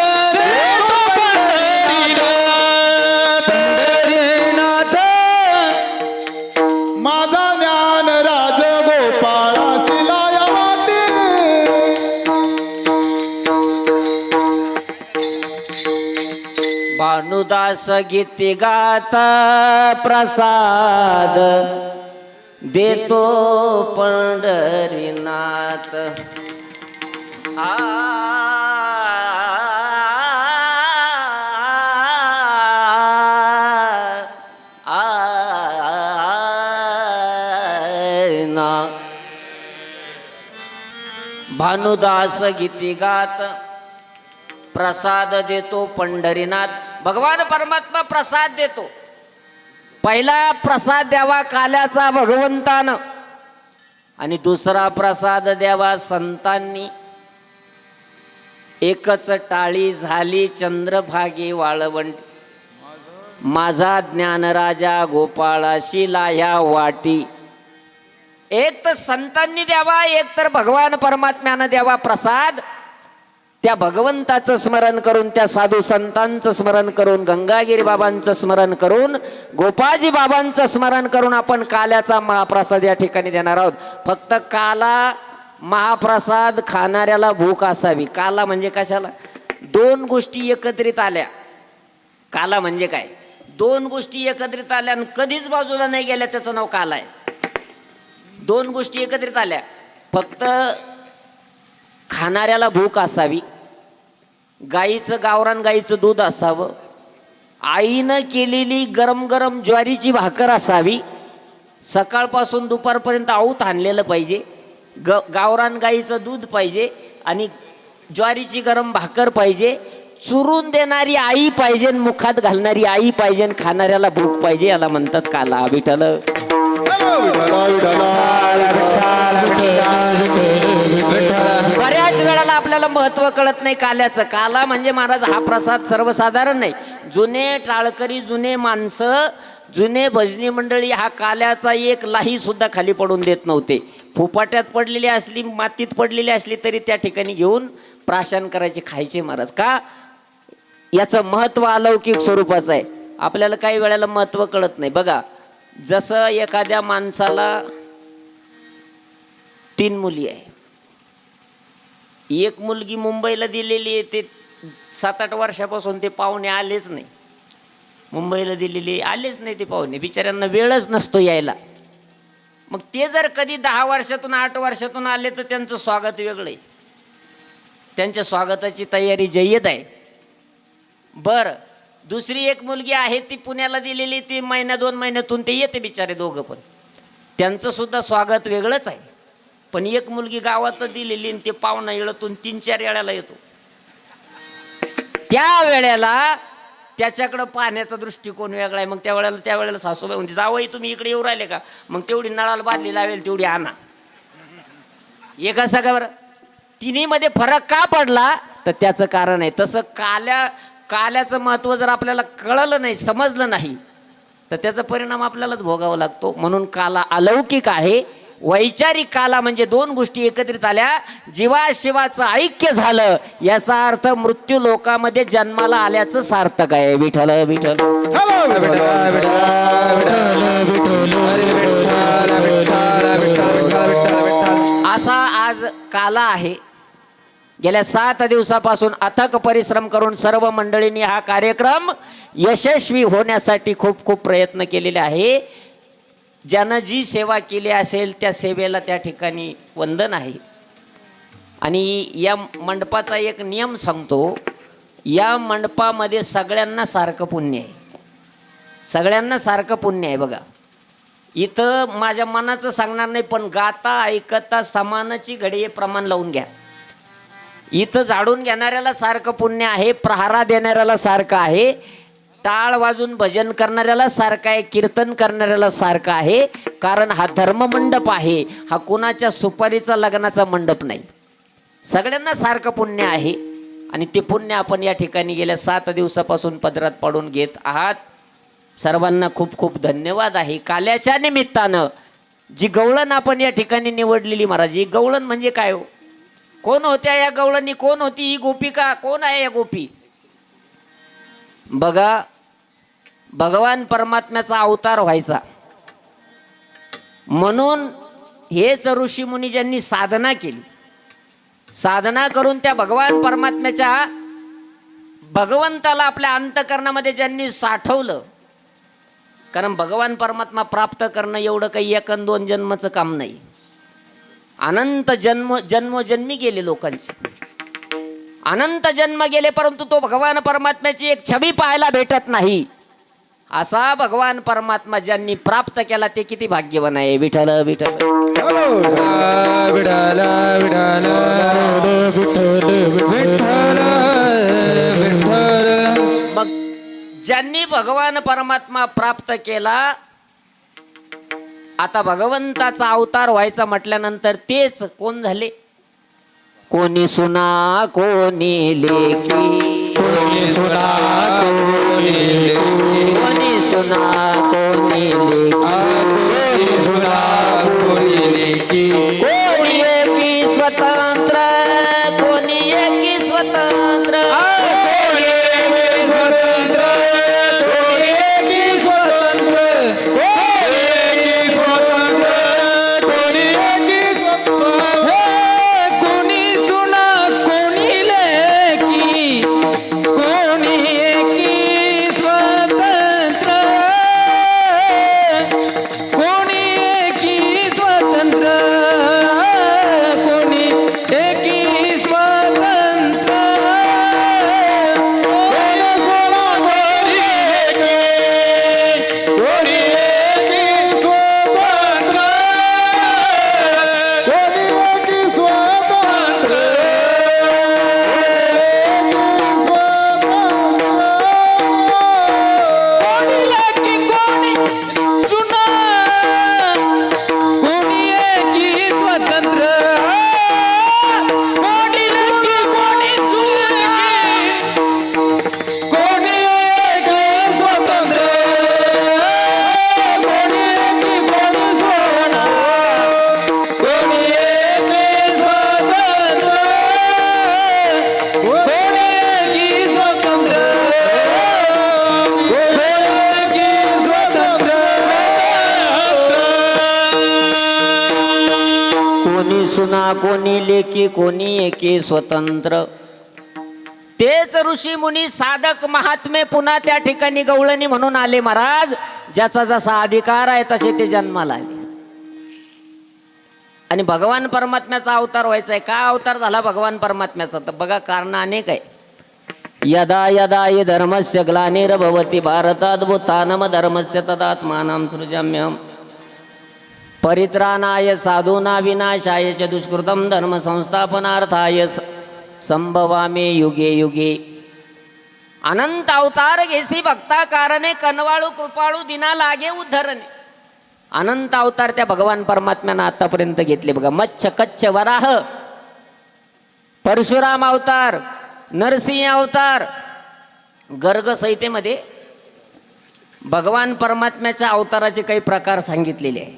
[SPEAKER 3] देतो पंढरीनाथ
[SPEAKER 2] भानुदास गीती गात प्रसाद देतो पंढरीनाथ प्रसाद देतो पंढरीनाथ प्रसाद देतो पंढरीनाथ
[SPEAKER 3] माझा ज्ञान राज गोपाळा शिलाया वाटी
[SPEAKER 1] भानुदास गीती गात प्रसाद देतो पंढरीनाथ. आ आ ना भानुदास गीती गात प्रसाद देतो पंढरीनाथ. भगवान परमात्मा प्रसाद देतो. पहिला प्रसाद द्यावा काल्याचा भगवंतानं आणि दुसरा प्रसाद द्यावा संतांनी. एकच टाळी झाली चंद्रभागी वाळवंट माझा ज्ञानराजा गोपाळाशी लाया वाटी. एक तर संतांनी द्यावा, एक तर भगवान परमात्म्यानं द्यावा प्रसाद. त्या भगवंताचं स्मरण करून, त्या साधू संतांचं स्मरण करून, गंगागिरी बाबांचं स्मरण करून, गोपाळजी बाबांचं स्मरण करून आपण काल्याचा महाप्रसाद या ठिकाणी देणार आहोत. फक्त काला महाप्रसाद खाणाऱ्याला भूक असावी. काला म्हणजे कशाला? दोन गोष्टी एकत्रित आल्या. काला म्हणजे काय? दोन गोष्टी एकत्रित आल्या आणि कधीच बाजूला नाही गेल्या, त्याचं नाव काला आहे. दोन गोष्टी एकत्रित आल्या. फक्त खाणाऱ्याला भूक असावी, गाईचं गावरान गाईचं दूध असावं, आईनं केलेली गरम गरम ज्वारीची भाकर असावी, सकाळपासून दुपारपर्यंत आऊत आणलेलं पाहिजे, गावरान गाईचं दूध पाहिजे आणि ज्वारीची गरम भाकर पाहिजे, चुरून देणारी आई पाहिजे, मुखात घालणारी आई पाहिजे, खाणाऱ्याला भूक पाहिजे. याला म्हणतात काला. विठ्ठल बऱ्याच वेळेला आपल्याला महत्व कळत नाही काल्याचं. काला म्हणजे महाराज हा प्रसाद सर्वसाधारण नाही. जुने टाळकरी, जुने माणसं, जुने भजनी मंडळी हा काल्याचा एक लाही सुद्धा खाली पडून देत नव्हते. फुपाट्यात पडलेली असली, मातीत पडलेली असली तरी त्या ठिकाणी घेऊन प्राशन करायचे, खायचे महाराज. का? याचं महत्व अलौकिक स्वरूपाचं आहे. आपल्याला काही वेळेला महत्व कळत नाही. बघा, जसं एखाद्या माणसाला 3 मुली आहे, एक मुलगी मुंबईला दिलेली आहे, ते 7-8 वर्षापासून ते पाहुणे आलेच नाही. मुंबईला दिलेली आलेच नाही ते पाहुणे, बिचाऱ्यांना वेळच नसतो यायला. मग ते जर कधी 10 वर्षातून 8 वर्षातून आले तर त्यांचं स्वागत वेगळं आहे. त्यांच्या स्वागताची तयारी जय्यत आहे. बरं, दुसरी एक मुलगी आहे ती पुण्याला दिलेली, ती 1-2 महिन्यातून ते येते बिचारे दोघं, पण त्यांचं सुद्धा स्वागत वेगळंच आहे. पण एक मुलगी गावात दिलेली आणि ते पाहुणा येळतून 3-4 वेळाला येतो. त्या वेळेला त्याच्याकडं पाहण्याचा दृष्टिकोन वेगळा आहे. मग त्यावेळेला सासूबाई म्हणते जावई तुम्ही इकडे येऊ राहिले का, मग तेवढी नळाला बादली लावेल तेवढी आणा. हे कसं का बरं, तिन्हीमध्ये फरक का पडला तर त्याचं कारण आहे. तसं काल्याचं महत्त्व जर आपल्याला कळलं नाही, समजलं नाही, तर त्याचा परिणाम आपल्यालाच भोगावा लागतो. म्हणून काला अलौकिक आहे. वैचारिक काला म्हणजे दोन गोष्टी एकत्रित आल्या, जीवाशिवाचं ऐक्य झालं, याचा अर्थ मृत्यू लोकामध्ये जन्माला आल्याचं सार्थक आहे. विठ्ठल विठ्ठल. असा आज काला आहे. गेल्या 7 दिवसापासून अथक परिश्रम करून सर्व मंडळींनी हा कार्यक्रम यशस्वी होण्यासाठी खूप खूप प्रयत्न केलेले आहे. ज्यानं जी सेवा केली असेल त्या सेवेला त्या ठिकाणी वंदन आहे. आणि या मंडपाचा एक नियम सांगतो, या मंडपामध्ये सगळ्यांना सारखं पुण्य आहे. सगळ्यांना सारखं पुण्य आहे. बघा इथं माझ्या मनाचं सांगणार नाही, पण गाता ऐकता समानाची घडी प्रमाण लावून घ्या. इथं झाडून घेणाऱ्याला सारखं पुण्य आहे, प्रहारा देणाऱ्याला सारखं आहे, टाळ वाजून भजन करणाऱ्याला सारखं आहे, कीर्तन करणाऱ्याला सारखं आहे. कारण हा धर्ममंडप आहे, हा कुणाच्या सुपारीचा लग्नाचा मंडप नाही. सगळ्यांना सारखं पुण्य आहे. आणि ते पुण्य आपण या ठिकाणी गेल्या 7 दिवसापासून पदरात पाडून घेत आहात. सर्वांना खूप खूप धन्यवाद आहे. काल्याच्या निमित्तानं जी गवळण आपण या ठिकाणी निवडलेली महाराज, ही गवळण म्हणजे काय हो, कोण होत्या या गवळणी, कोण होती ही गोपिका, कोण आहे या गोपी? बघा भगवान परमात्म्याचा अवतार व्हायचा म्हणून हेच ऋषी मुनी ज्यांनी साधना केली, साधना करून त्या भगवान परमात्म्याच्या भगवंताला आपल्या अंतःकरणामध्ये ज्यांनी साठवलं. कारण भगवान परमात्मा प्राप्त करणं एवढं काही 1 अन् 2 जन्माचं काम नाही. अनंत जन्मोजन्मी गेले लोकांचे, अनंत जन्म गेले, परंतु तो भगवान परमात्म्याची एक छबी पाहायला भेटत नाही. असा भगवान परमात्मा ज्यांनी प्राप्त केला ते किती भाग्यवान आहे. विठ्ठल विठ्ठल. मग ज्यांनी भगवान परमात्मा प्राप्त केला, आता भगवंताचा अवतार व्हायचा म्हटल्यानंतर तेच कोण झाले? कोणी सुना कोणी लेकी, कोणी सुना कोणी लेकी, कोणी सुना कोणी लेकी, कोणी सुना कोणी लेकी, कोणी एकी स्वतंत्र, कोणी एकी स्वतंत्र, कोणी एकी स्वतंत्र, कोणी एकी स्वतंत्र, कोणी एकी स्वतंत्र, कोणी एकी स्वतंत्र, कोणी सुना कोणी लेकी, कोणी एकी स्वतंत्र, कोणी एकी स्वतंत्र, कोणी एकी स्वतंत्र, कोणी सुना कोणी लेकी, कोणी एकी स्वतंत्र,
[SPEAKER 3] कोणी एकी स्वतंत्र,
[SPEAKER 1] कोणी लेकी, कोणी सुना, कोणी एकी स्वतंत्र, कोणी लेकी, कोणी सुना, कोणी एकी स्वतंत्र, कोणी एकी, कोणी सुना, कोणी एकी स्वतंत्र, कोणी एकी स्वतंत्र, कोणी सुना कोणी लेकी, कोणी एकी स्वतंत्र. तेच ऋषी मुनी साधक महात्मे पुन्हा त्या ठिकाणी गवळणी म्हणून आले महाराज. ज्याचा जसा अधिकार आहे तसे ते जन्माला आले. आणि भगवान परमात्म्याचा अवतार व्हायचा आहे. का अवतार झाला भगवान परमात्म्याचा? तर बघा कारण अनेक आहे. यदा यदा हि धर्मस्य ग्लानिर्भवति भारतात् भूतानम धर्मस्य तदात्मानं सृजाम्यहम् परित्राणाय साधूना विनाशाय च दुष्कृतं धर्म संस्थापनार्थाय संभवामि युगे युगे. अनंत अवतार घेसी भक्ता कारणे कनवाळू कृपाळू दिना लागे उद्धरणे. अनंत अवतार त्या भगवान परमात्म्यानं आतापर्यंत घेतले बघा. मच्छ कच्छ वराह, परशुराम अवतार, नरसिंह अवतार. गर्ग संहितेमध्ये भगवान परमात्म्याच्या अवताराचे काही प्रकार सांगितलेले आहे.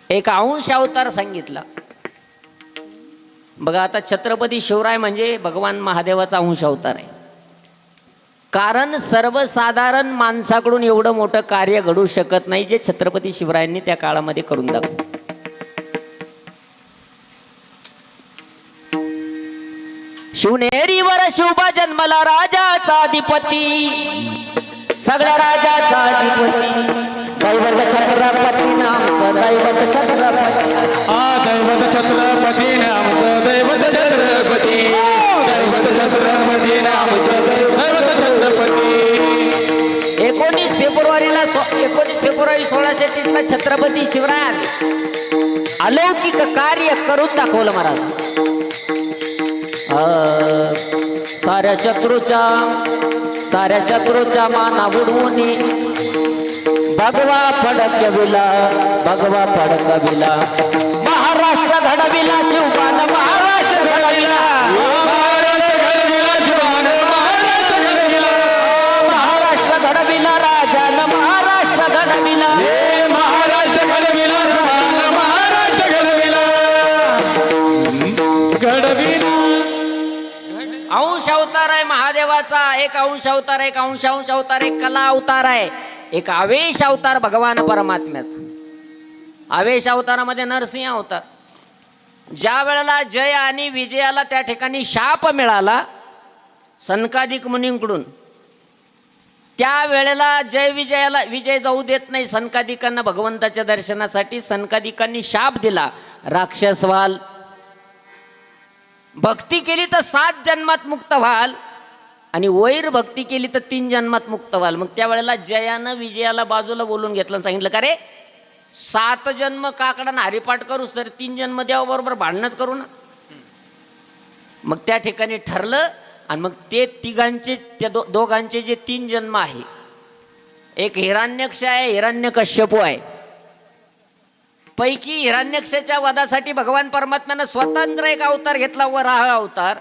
[SPEAKER 1] एक अंश अवतार सांगितला बघा. आता छत्रपती शिवराय म्हणजे भगवान महादेवाचा अंश अवतार आहे. कारण सर्वसाधारण माणसाकडून एवढं मोठं कार्य घडू शकत नाही जे छत्रपती शिवरायांनी त्या काळामध्ये करून दाखवलं. शिवनेरीवर शिवबा जन्मला राजाचा अधिपती, सगळ्या राजाचा अधिपती. दैवत छत्रपती नामचं दैवत छत्रपती.
[SPEAKER 2] दैवत छत्रपती आमचं दैवत छत्रपती. दैवत छत्रपती आमचं दैवत छत्रपती.
[SPEAKER 1] 19 फेब्रुवारी 1630 ला छत्रपती शिवराय अलौकिक कार्य करून दाखवलं महाराज. साऱ्या शत्रूच्या माना उडवून भगवा फडकविला, भगवा फडकविला. महाराष्ट्र घडविला शिवबान, महाराष्ट्र घडविला. महाराष्ट्र घडविला राजान, महाराष्ट्र घडविला.
[SPEAKER 2] महाराष्ट्र घडविला, महाराष्ट्र घडविला. घडविला
[SPEAKER 1] अंश अवतार आहे महादेवाचा. एक अंश अवतार, एक अंश अवतार, एक कला अवतार आहे, एक आवेश अवतार भगवान परमात्म्याचा. आवेश अवतारामध्ये नरसिंह अवतार. ज्या वेळेला जय आणि विजयाला त्या ठिकाणी शाप मिळाला सनकादिक मुनींकडून, त्या वेळेला विजय जाऊ देत नाही सनकादिकांना भगवंताच्या दर्शनासाठी. सनकादिकांनी शाप दिला, राक्षसवाल. भक्ती केली तर 7 जन्मात मुक्त व्हाल आणि वैर भक्ती केली तर 3 जन्मात मुक्त व्हाल. मग त्यावेळेला जयानं विजयाला बाजूला बोलून घेतलं आणि सांगितलं, का रे 7 जन्म काकडानं हरिपाठ करूस तर 3 जन्म देवाबरोबर भांडणच करू ना. मग त्या ठिकाणी ठरलं आणि मग ते तिघांचे त्या दोघांचे जे 3 जन्म आहे, एक हिरण्यक्ष आहे, हिरण्यकश्यपू आहे. पैकी हिरण्यक्षच्या वधासाठी भगवान परमात्म्यानं स्वतंत्र एक अवतार घेतला, वराह अवतार.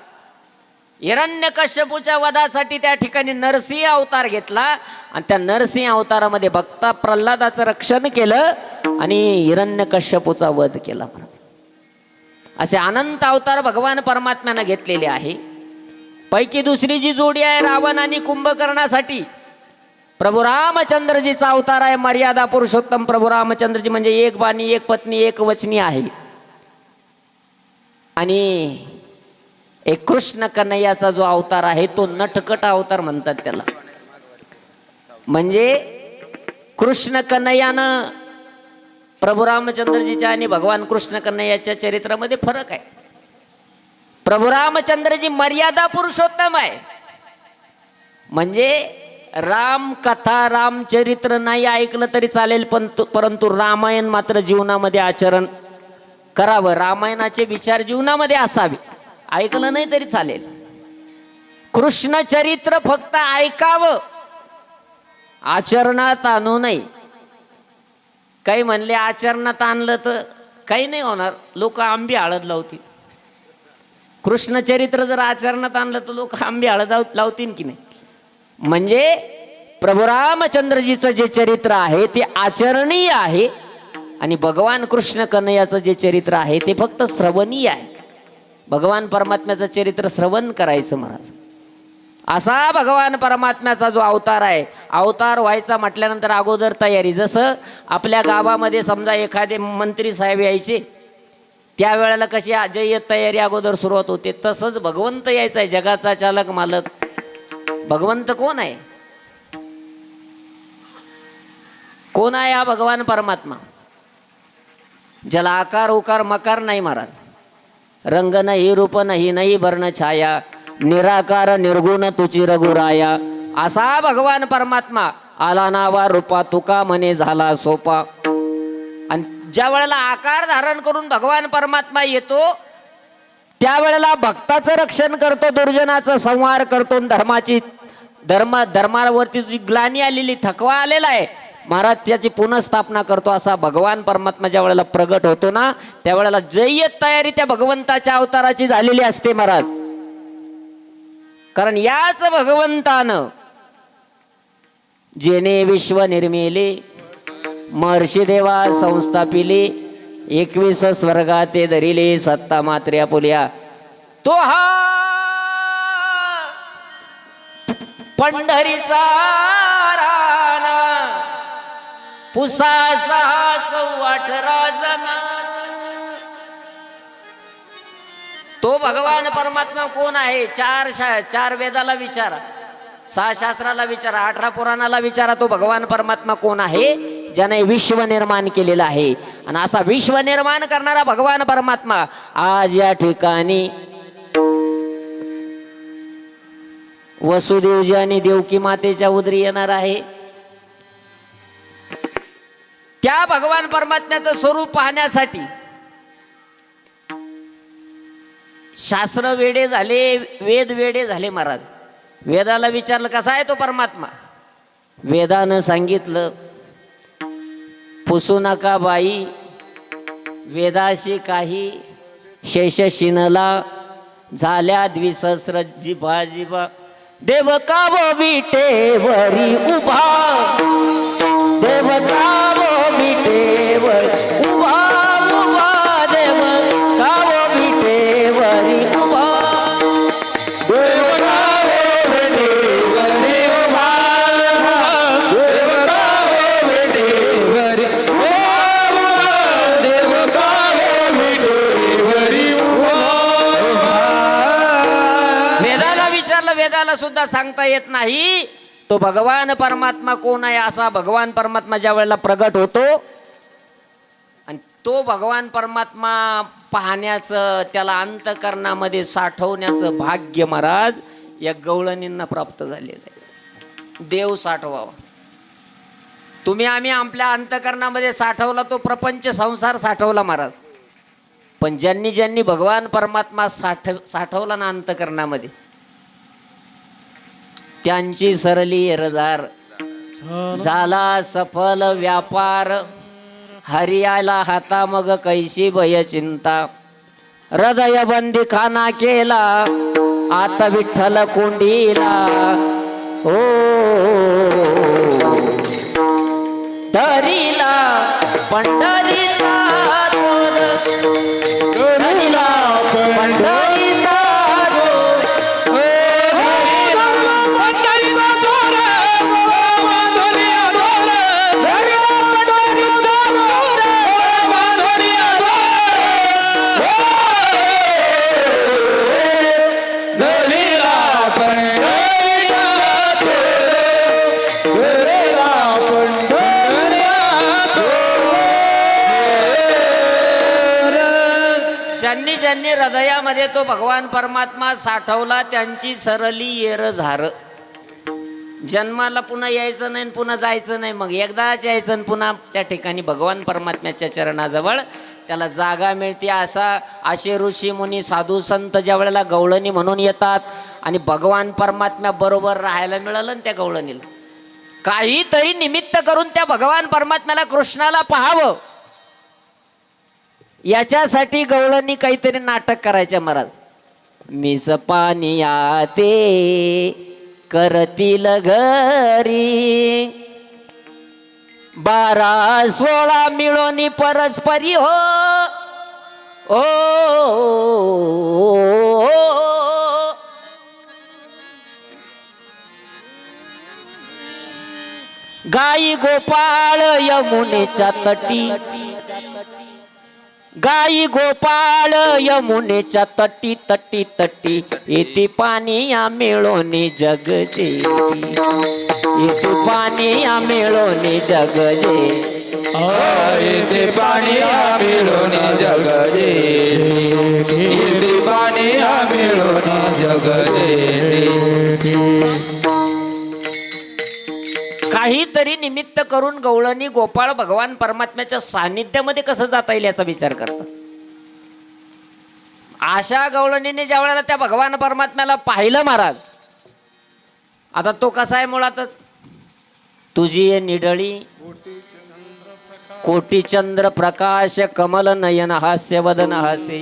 [SPEAKER 1] हिरण्यकश्यपूच्या वधासाठी त्या ठिकाणी नरसिंह अवतार घेतला आणि त्या नरसिंह अवतारामध्ये भक्ता प्रल्हादाचं रक्षण केलं आणि हिरण्यकश्यपूचा वध केला. असे अनंत अवतार भगवान परमात्म्यानं घेतलेले आहे. पैकी दुसरी जी जोडी आहे रावण आणि कुंभकर्णासाठी प्रभू रामचंद्रजीचा अवतार आहे. मर्यादा पुरुषोत्तम प्रभू रामचंद्रजी म्हणजे एक बाणी, एक पत्नी, एक वचनी आहे. आणि एक कृष्ण कन्हैयाचा जो अवतार आहे तो नटखट अवतार म्हणतात त्याला. म्हणजे कृष्ण कन्हैयानं प्रभू रामचंद्रजीच्या आणि भगवान कृष्ण कन्हैयाच्या चरित्रामध्ये फरक आहे. प्रभू रामचंद्रजी मर्यादा पुरुषोत्तम आहे. म्हणजे राम कथा, रामचरित्र नाही ऐकलं तरी चालेल, पण परंतु रामायण मात्र जीवनामध्ये आचरण करावं. रामायणाचे विचार जीवनामध्ये असावे. ऐकलं नाही तरी चालेल. कृष्ण चरित्र फक्त ऐकावं, आचरणात आणू नये. काही म्हणले आचरणात आणलं तर काही नाही होणार, लोक आंबी हळद लावतील. कृष्ण चरित्र जर आचरणात आणलं तर लोक आंबी हळद लावतील की नाही. म्हणजे प्रभू रामचंद्रजीचं जे चरित्र आहे ते आचरणीय आहे आणि भगवान कृष्ण कन्हैयाचं जे चरित्र आहे ते फक्त श्रवणीय आहे. भगवान परमात्म्याचं चरित्र श्रवण करायचं महाराज. असा भगवान परमात्म्याचा जो अवतार आहे, अवतार व्हायचा म्हटल्यानंतर अगोदर तयारी. जसं आपल्या गावामध्ये समजा एखादे मंत्री साहेब यायचे त्यावेळेला कशी तयारी अगोदर सुरुवात होते, तसंच भगवंत यायचा आहे. जगाचा चालक मालक भगवंत कोण आहे? कोण आहे हा भगवान परमात्मा? ज्याला आकार उकार मकार नाही महाराज, रंग नाही रूप नाही नाही वर्ण छाया, निराकार निर्गुण तुची रघुराया. असा भगवान परमात्मा आला नावा रूपा तुका म्हणे झाला सोपा. आणि ज्या वेळेला आकार धारण करून भगवान परमात्मा येतो त्यावेळेला भक्ताचं रक्षण करतो, दुर्जनाचा संहार करतो, धर्मावरती जी ग्लानी आलेली, थकवा आलेला आहे महाराज, त्याची पुनःस्थापना करतो. असा भगवान परमात्मा ज्या वेळेला प्रगट होतो ना, त्यावेळेला जय्यत तयारी त्या भगवंताच्या अवताराची झालेली असते महाराज. कारण याच भगवंतानं जेने विश्व निर्मिले, महर्षी देवा संस्थापिले, 21 स्वर्गाते धरिले, सत्ता मात्र्या पुल्या, तो हा पंढरीचा राणा, पुसा 618 जना. तो भगवान परमात्मा कोण आहे? चार वेदाला विचारा, 6 शास्त्राला विचारा, 18 पुराणाला विचारा. तो भगवान परमात्मा कोण आहे? ज्याने विश्व निर्माण केलेलं आहे. आणि असा विश्व निर्माण करणारा भगवान परमात्मा आज या ठिकाणी वसुदेवजी आणि देवकी मातेच्या उदरी येणार आहे. त्या भगवान परमात्म्याचं स्वरूप पाहण्यासाठी शास्त्र वेडे झाले, वेद वेडे झाले महाराज. वेदाला विचारलं कसा आहे तो परमात्मा? वेदानं सांगितलं पुसू नका बाई वेदाशी काही, शेष शिनला झाल्या 200 जिभा जिभा, देव काव विटेवरी उभा, देव काव विटेवर उभा उभा, देव काव विटेवरी उभा, देव काव विटेवरी उभा, देव काव विटेवरी उभा, देव काव विटेवरी उभा. वेदाला विचारलं, वेदाला सुद्धा सांगता येत नाही तो भगवान परमात्मा कोण आहे. असा भगवान परमात्मा ज्या वेळेला प्रगट होतो आणि तो भगवान परमात्मा पाहण्याचं, त्याला अंतकरणामध्ये साठवण्याचं भाग्य महाराज या गवळणींना प्राप्त झालेलं आहे. देव साठवावा. तुम्ही आम्ही आपल्या अंतकरणामध्ये साठवला, तो प्रपंच संसार साठवला महाराज. पण ज्यांनी ज्यांनी भगवान परमात्मा साठवला ना अंतकरणामध्ये, त्यांची सरली रजार झाला सफल व्यापार, हरियाला हाता मग कैशी भय चिंता, हृदय बंदी खाना केला आता विठ्ठल कोंडीला. ओ तरीला पंढरीचा
[SPEAKER 3] करीला
[SPEAKER 1] पंढरीचा ज्यांनी ज्यांनी हृदयामध्ये तो भगवान परमात्मा साठवला, त्यांची सरली येर झार. जन्माला पुन्हा यायचं नाही, पुन्हा जायचं नाही, मग एकदाच यायचं आणि पुन्हा त्या ठिकाणी भगवान परमात्म्याच्या चरणाजवळ त्याला जागा मिळते. असे ऋषी मुनी साधू संत ज्या वेळेला गवळणी म्हणून येतात आणि भगवान परमात्म्या बरोबर राहायला मिळालं ना त्या गवळणीला, काहीतरी निमित्त करून त्या भगवान परमात्म्याला, कृष्णाला पाहावं याच्यासाठी गवळणी काहीतरी नाटक करायच्या महाराज. मिस पानिया ते करतील घरी, 12-16 मिळून परस्परी हो. ओ गाई गोपाळ यमुनेच्या तटी, गाई गोपाळ यमुनेच्या तटी तटी तटी, येते पाणी या मिळोनी जग जेती, येते पाणी या मिळोनी जग जे,
[SPEAKER 2] येते पाणी मिळून जग जे, येते पाणी मिळून जग जे.
[SPEAKER 1] काहीतरी निमित्त करून गवळणी गोपाळ भगवान परमात्म्याच्या सानिध्यामध्ये कसं जाता येईल याचा विचार करतात. अशा गवळणीने ज्या वेळेला त्या भगवान परमात्म्याला पाहिलं महाराज, आता तो कसा आहे मुळातच, तुझी ये निडळी कोटी चंद्र प्रकाश कमल नयन हास्य वदन हासे.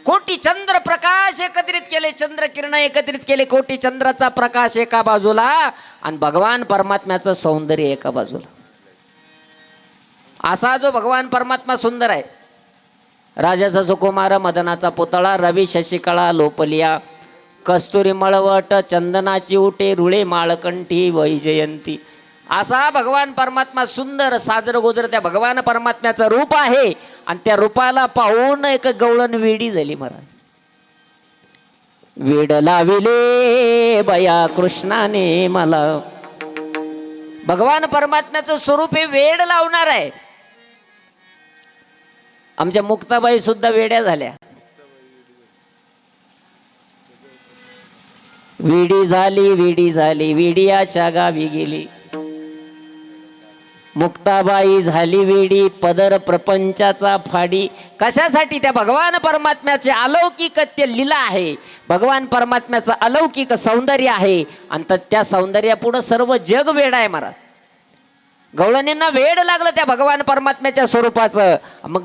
[SPEAKER 1] कोटी चंद्र प्रकाश एकत्रित केले, चंद्र किरण एकत्रित केले, कोटी चंद्राचा प्रकाश एका बाजूला आणि भगवान परमात्म्याचं सौंदर्य एका बाजूला. असा जो भगवान परमात्मा सुंदर आहे. राजाचा सुकुमार मदनाचा पुतळा, रवी शशिकळा लोपलिया, कस्तुरी मळवट चंदनाची उटे, रुळे माळकंठी वैजयंती. असा भगवान परमात्मा सुंदर साजर गोजर त्या भगवान परमात्म्याचं रूप आहे. आणि त्या रूपाला पाहून एक गवळण वेडी झाली महाराज. वेड लाविले बया कृष्णाने मला. भगवान परमात्म्याचं स्वरूप हे वेड लावणार आहे. आमच्या मुक्ताबाई सुद्धा वेड्या झाल्या. वेडी झाली वेडी झाली विडियाच्या गावी गेली. मुक्ताबाई झाली वेडी पदर प्रपंचाचा फाडी. कशासाठी? त्या भगवान परमात्म्याचे अलौकिक ते लीला आहे. भगवान परमात्म्याचं अलौकिक सौंदर्य आहे आणि त्या सौंदर्यापुढं सर्व जग वेड आहे महाराज. गवळणींना वेड लागलं त्या भगवान परमात्म्याच्या स्वरूपाचं. मग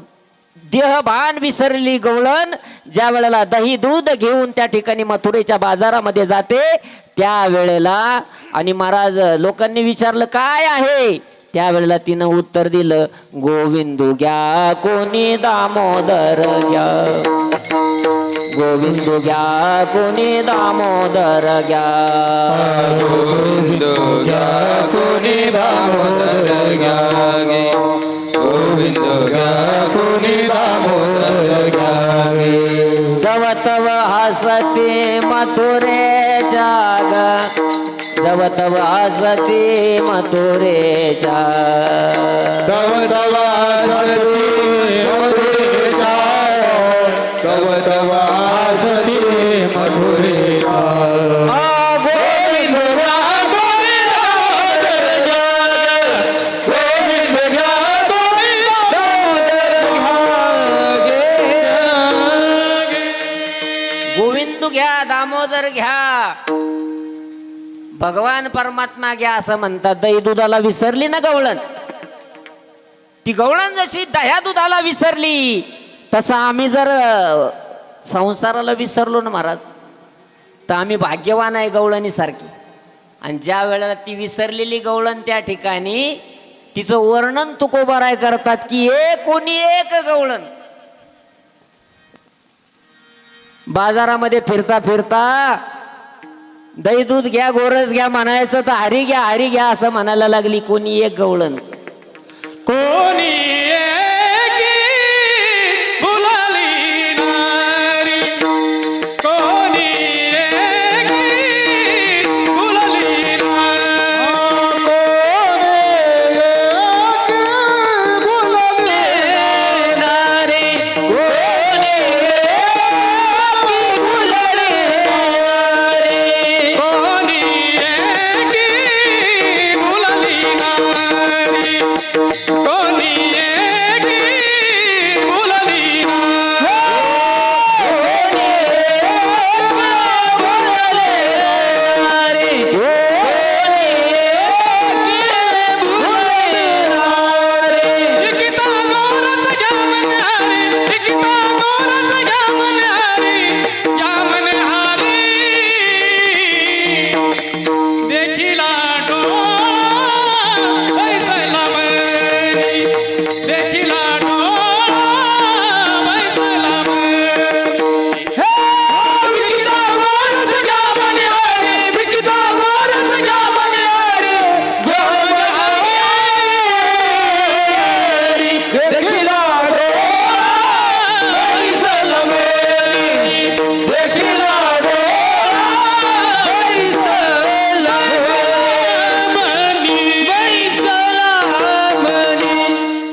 [SPEAKER 1] देहभान विसरली गवळण ज्या वेळेला दही दूध घेऊन त्या ठिकाणी मथुरेच्या बाजारामध्ये जाते त्यावेळेला. आणि महाराज लोकांनी विचारलं काय आहे, त्यावेळेला तिनं उत्तर दिलं, गोविंदू घ्या कोणी दामोदर घ्या, गोविंदू घ्या कोणी दामोदर घ्या,
[SPEAKER 2] गोविंदो घ्या कोणी दामोदर घ्या, गोविंदो घ्या कोणी दामोदर घ्या.
[SPEAKER 1] जव तव हसते मथुरे जाग, जव तव हसते मथुरे जाग,
[SPEAKER 2] तव तव हसते मथुरे जाग, तव तव हसते मथुरे जाग.
[SPEAKER 1] गोविंद घ्या दामोदर घ्या, भगवान परमात्मा घ्या असं म्हणतात. दही दुधाला विसरली ना गवळण. ती गवळण जशी दह्या दुधाला विसरली तसं आम्ही जर संसाराला विसरलो ना महाराज तर आम्ही भाग्यवान आहे गवळणीसारखी. आणि ज्या वेळेला ती विसरलेली गवळण त्या ठिकाणी तिचं वर्णन तुकोबाराय करतात की कोणी एक गवळण. बाजारामध्ये फिरता फिरता दही दूध घ्या गोरस घ्या म्हणायचं तर हरी घ्या असं म्हणायला लागली कोणी एक गवळण.
[SPEAKER 2] कोणी एकी फुलली नारी, कोणी एकी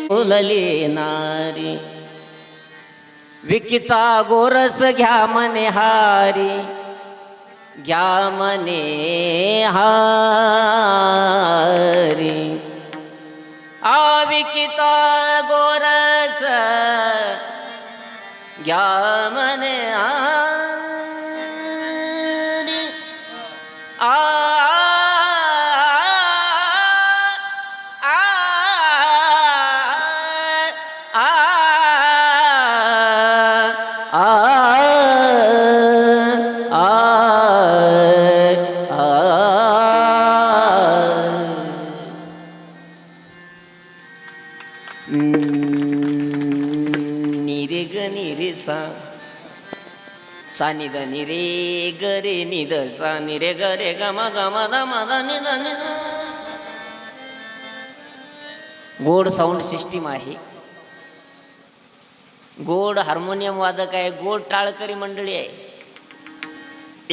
[SPEAKER 2] फुलली
[SPEAKER 1] नारी. विकिता गोरस घ्या मने हारी, घ्या मने हारी. विकिता गोरस घ्या मने सानिद नि रे ग रे निद सा नि रे ग रे ग म ग म द म द नि द नि द. गोड साऊंड सिस्टीम आहे, गोड हार्मोनियम वादक आहे, गोड टाळकरी मंडळी आहे,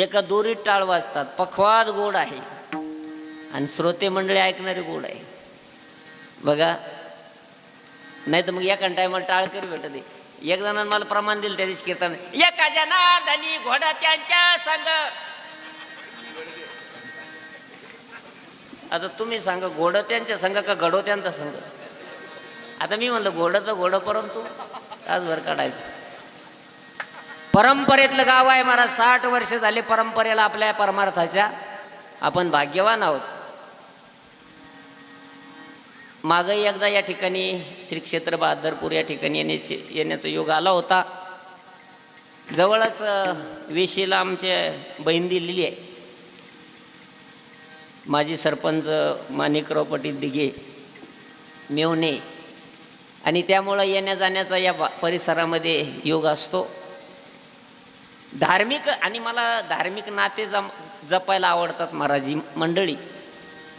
[SPEAKER 1] एका दोरीत टाळ वाजतात, पखवाद गोड आहे आणि श्रोते मंडळी ऐकणारे गोड आहे बघा. नाही तर मग एका टायमाला टाळकरी भेटत. एक जणांना मला प्रमाण दिलं त्या दिवशी कीर्तन, एका जनार्दनी घोडा त्यांच्या संग. आता तुम्ही सांगा घोडं त्यांच्या संग का घडो त्यांचा संग. आता मी म्हणलं घोडं तर घोडं, परंतु तासभर काढायचं. परंपरेतलं गाव आहे महाराज, 60 वर्ष झाले परंपरेला आपल्या परमार्थाच्या. आपण भाग्यवान आहोत. मागही एकदा या ठिकाणी श्री क्षेत्र बहादरपूर या ठिकाणी येण्याचा योग आला होता. जवळच वेशीला आमचे बहीण दिलेली आहे, माजी सरपंच माणिकराव पाटील दिघे मेवणे, आणि त्यामुळं येण्या जाण्याचा या परिसरामध्ये योग असतो. धार्मिक, आणि मला धार्मिक नाते जपायला आवडतात महाराजी मंडळी.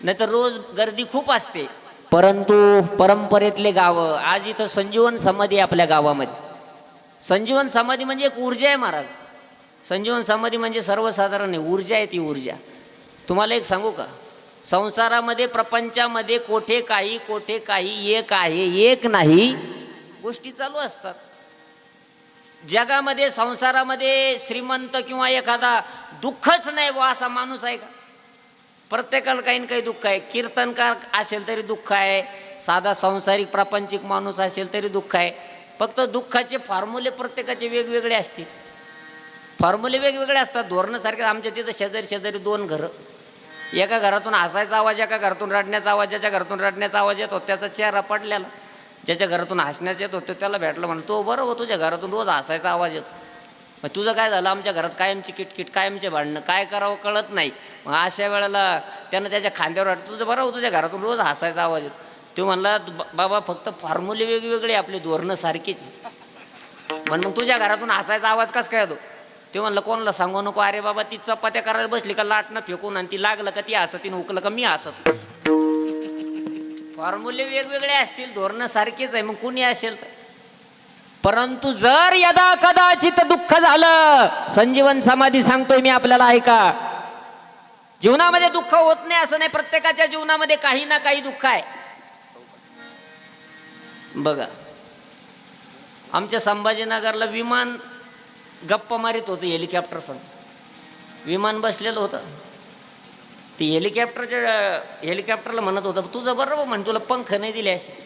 [SPEAKER 1] नाही तर रोज गर्दी खूप असते, परंतु परंपरेतले गावं. आज इथं संजीवन समाधी आपल्या गावामध्ये. संजीवन समाधी म्हणजे एक ऊर्जा आहे महाराज. संजीवन समाधी म्हणजे सर्वसाधारण आहे, ऊर्जा आहे. ती ऊर्जा तुम्हाला एक सांगू का, संसारामध्ये प्रपंचामध्ये कोठे काही एक आहे एक नाही गोष्टी चालू असतात. जगामध्ये संसारामध्ये श्रीमंत किंवा एखादा दुःखच नाही बा असा माणूस आहे का? प्रत्येकाला काही ना काही दुःख आहे. कीर्तनकार असेल तरी दुःख आहे, साधा संसारिक प्रापंचिक माणूस असेल तरी दुःख आहे. फक्त दुःखाचे फॉर्म्युले प्रत्येकाचे वेगवेगळे असतील. फॉर्म्युले वेगवेगळे असतात. धोरणसारखे. आमच्या तिथं शेजारी 2 घरं. एका घरातून हसायचा आवाज, एका घरातून रडण्याचा आवाज. ज्याच्या घरातून रडण्याचा आवाज येतो त्याचा चेहरा पडलेला, ज्याच्या घरातून हसण्याचा येतो त्याला भेटलं म्हणून तो बरं हो, तुझ्या घरातून रोज हसायचा आवाज येतो. मग तुझं काय झालं? आमच्या घरात कायमची किटकिट, कायमचे भांडणं, काय करावं कळत नाही. मग अशा वेळेला त्यानं त्याच्या खांद्यावर वाटतं, तुझं बरं हो, तुझ्या घरातून रोज हसायचा आवाज येतो. तो म्हणला बाबा फक्त फॉर्म्युले वेगवेगळे, आपली धोरणं सारखीच. मग तुझ्या घरातून हसायचा आवाज कसा काय येतो? ते म्हणलं कोणाला सांगू नको. अरे बाबा ती चपात्या करायला बसली का लाटणं फेकून, आणि ती लागलं का ती हसतीन, उकलं का मी हसत. फॉर्म्युले वेगवेगळे असतील, धोरणं सारखीच आहे. मग कुणी असेल तर. परंतु जर यदा कदाचित दुःख झालं, संजीवन समाधी सांगतोय मी आपल्याला, ऐका. जीवनामध्ये दुःख होत नाही असं नाही, प्रत्येकाच्या जीवनामध्ये काही ना काही दुःख आहे. बघा आमच्या संभाजीनगरला विमान गप्पा मारित होतं, हेलिकॉप्टर संग विमान बसलेलं होतं. ते हेलिकॉप्टरला म्हणत होतं, तुझं बरोबर म्हणे, तुला पंख नाही दिले असे.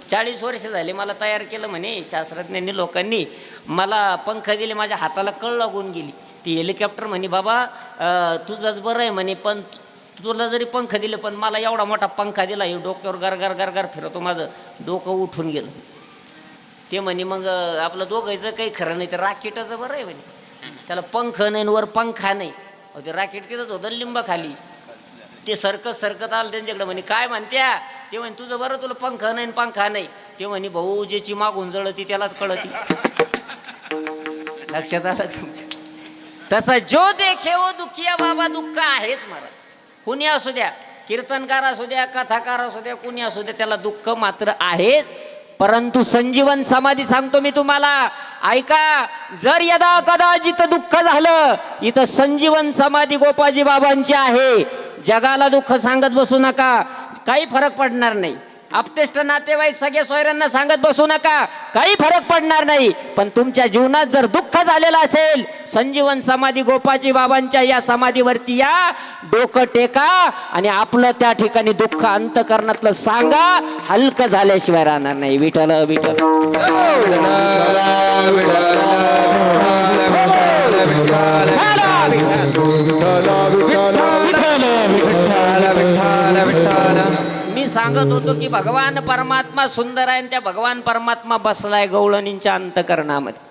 [SPEAKER 1] 40 वर्ष झाले मला तयार केलं म्हणे शास्त्रज्ञांनी, लोकांनी मला पंख दिले, माझ्या हाताला कळ लागून गेली. ती हेलिकॉप्टर म्हणे बाबा तुझंच बरं आहे म्हणे, पण तुला जरी पंख दिले पण मला एवढा मोठा पंखा दिला, हे डोक्यावर गरगर गरगर फिरवतो, माझं डोकं उठून गेलं. ते म्हणे मग आपलं दोघायचं काही खरं नाही, तर राकेटाचं बरं आहे म्हणे, त्याला पंख नाही वर पंखा नाही. ते राकेट तिथंच होतं लिंबाखाली. ते सरकत आलं त्यांच्याकडे. म्हणे काय म्हणत्या? ते म्हणे तुझं बरं, तुला पंख नाही पंखा नाही. ते म्हणे भाऊ ज्याची मागून जळती त्यालाच कळती. लक्षात आलं तुमच्या? तसं जो देखे वो दुखिया बाबा, दुःख आहेच महाराज. कुणी असू द्या, कीर्तनकार असू द्या, कथाकार असू द्या, कुणी असू द्या, त्याला दुःख मात्र आहेच. परंतु संजीवन समाधी सांगतो मी तुम्हाला, ऐका. जर यदा कदाचित दुःख झालं, इथं संजीवन समाधी गोपाजी बाबांची आहे. जगाला दुःख सांगत बसू नका, काही फरक पडणार नाही. आपतेष्ट नातेवाईक सगळ्या सोयऱ्यांना सांगत बसू नका, काही फरक पडणार नाही. पण तुमच्या जीवनात जर दुःख झालेलं असेल, संजीवन समाधी गोपाजी बाबांच्या या समाधीवरती या, डोकं टेका आणि आपलं त्या ठिकाणी दुःख अंतकरणातलं सांगा. हलकं झाल्याशिवाय राहणार नाही. विठ्ठल विठ्ठल मी सांगत होतो की भगवान परमात्मा सुंदर आहे, आणि त्या भगवान परमात्मा बसलाय गवळणींच्या अंतकरणामध्ये.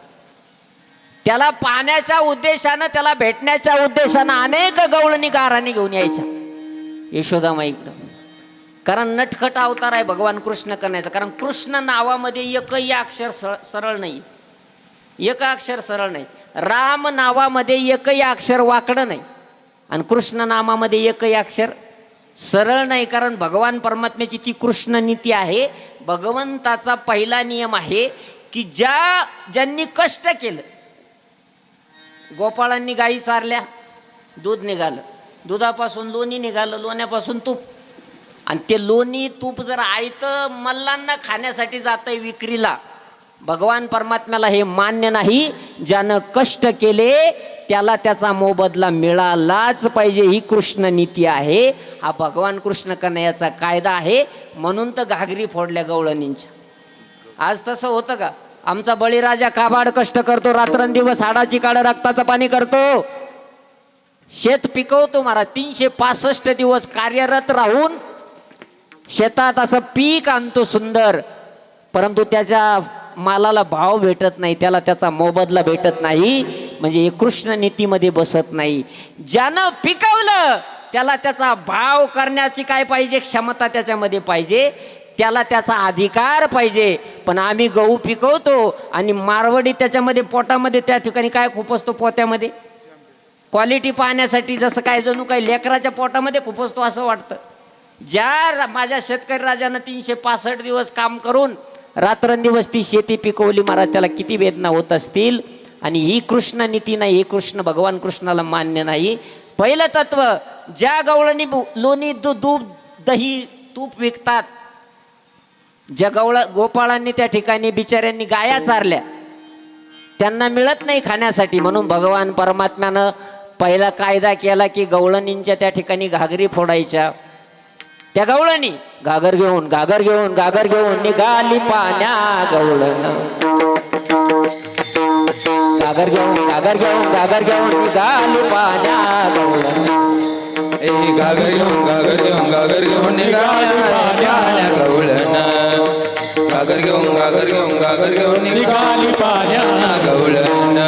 [SPEAKER 1] त्याला पाहण्याच्या उद्देशानं, त्याला भेटण्याच्या उद्देशानं अनेक गवळणी गाराने घेऊन यायच्या यशोदामाईकडं. कारण नटखट अवतार आहे भगवान कृष्ण करण्याचा. कारण कृष्ण नावामध्ये एकही अक्षर सरळ नाही. एक अक्षर सरळ नाही. राम नावामध्ये एकही अक्षर वाकडं नाही आणि कृष्ण नामामध्ये एकही अक्षर सरळ नाही. कारण भगवान परमात्म्याची ती कृष्ण नीती आहे. भगवंताचा पहिला नियम आहे की ज्यांनी कष्ट केलं, गोपाळांनी गायी चारल्या, दूध निघालं, दुधापासून लोणी निघालं, लोण्यापासून तूप, आणि ते लोणी तूप जर आयतं मल्लांना खाण्यासाठी जातंय विक्रीला, भगवान परमात्म्याला हे मान्य नाही. ज्यानं कष्ट केले त्याला त्याचा मोबदला मिळालाच पाहिजे, ही कृष्ण नीती आहे. हा भगवान कृष्ण कन्हैयाचा कायदा आहे. म्हणून तर घागरी फोडल्या गवळणींच्या. आज तसं होतं का? आमचा बळीराजा काबाड कष्ट करतो, रात्रंदिवस हाडाची काढ रक्ताचं पाणी करतो, शेत पिकवतो महाराज. 365 दिवस कार्यरत राहून शेतात असं पीक आणतो सुंदर, परंतु त्याच्या मालाला भाव भेटत नाही, त्याला त्याचा मोबदला भेटत नाही. म्हणजे हे कृष्ण नीतीमध्ये बसत नाही. ज्यानं पिकवलं त्याला त्याचा भाव करण्याची काय पाहिजे? क्षमता त्याच्यामध्ये पाहिजे, त्याला त्याचा अधिकार पाहिजे. पण आम्ही गहू पिकवतो आणि मारवडी त्याच्यामध्ये पोटामध्ये त्या ठिकाणी काय खुपसतो? पोत्यामध्ये क्वालिटी पाहण्यासाठी, जसं काय जणू काही लेकराच्या पोटामध्ये खुपसतो असं वाटतं. ज्या माझ्या शेतकरी राजानं 365 दिवस काम करून रात्रंदिवस ती शेती पिकवली महाराज, त्याला किती वेदना होत असतील. आणि ही कृष्ण नीती नाही, हे कृष्ण भगवान कृष्णाला मान्य नाही. पहिलं तत्व, ज्या गवळणी लोणी दूध दही तूप विकतात, ज्या गोपाळांनी त्या ठिकाणी बिचाऱ्यांनी गाया चारल्या, त्यांना मिळत नाही खाण्यासाठी. म्हणून भगवान परमात्म्यानं पहिला कायदा केला की गवळणींच्या त्या ठिकाणी घागरी फोडायच्या. त्या गवळणी घागर घेऊन निघाली पाण्या गवळण, घागर घेऊन निघाली पाण्या गवळण.
[SPEAKER 2] घागर घेऊन निघाली पाण्या गवळण, घागर घेऊन निघाली पाण्या गवळण.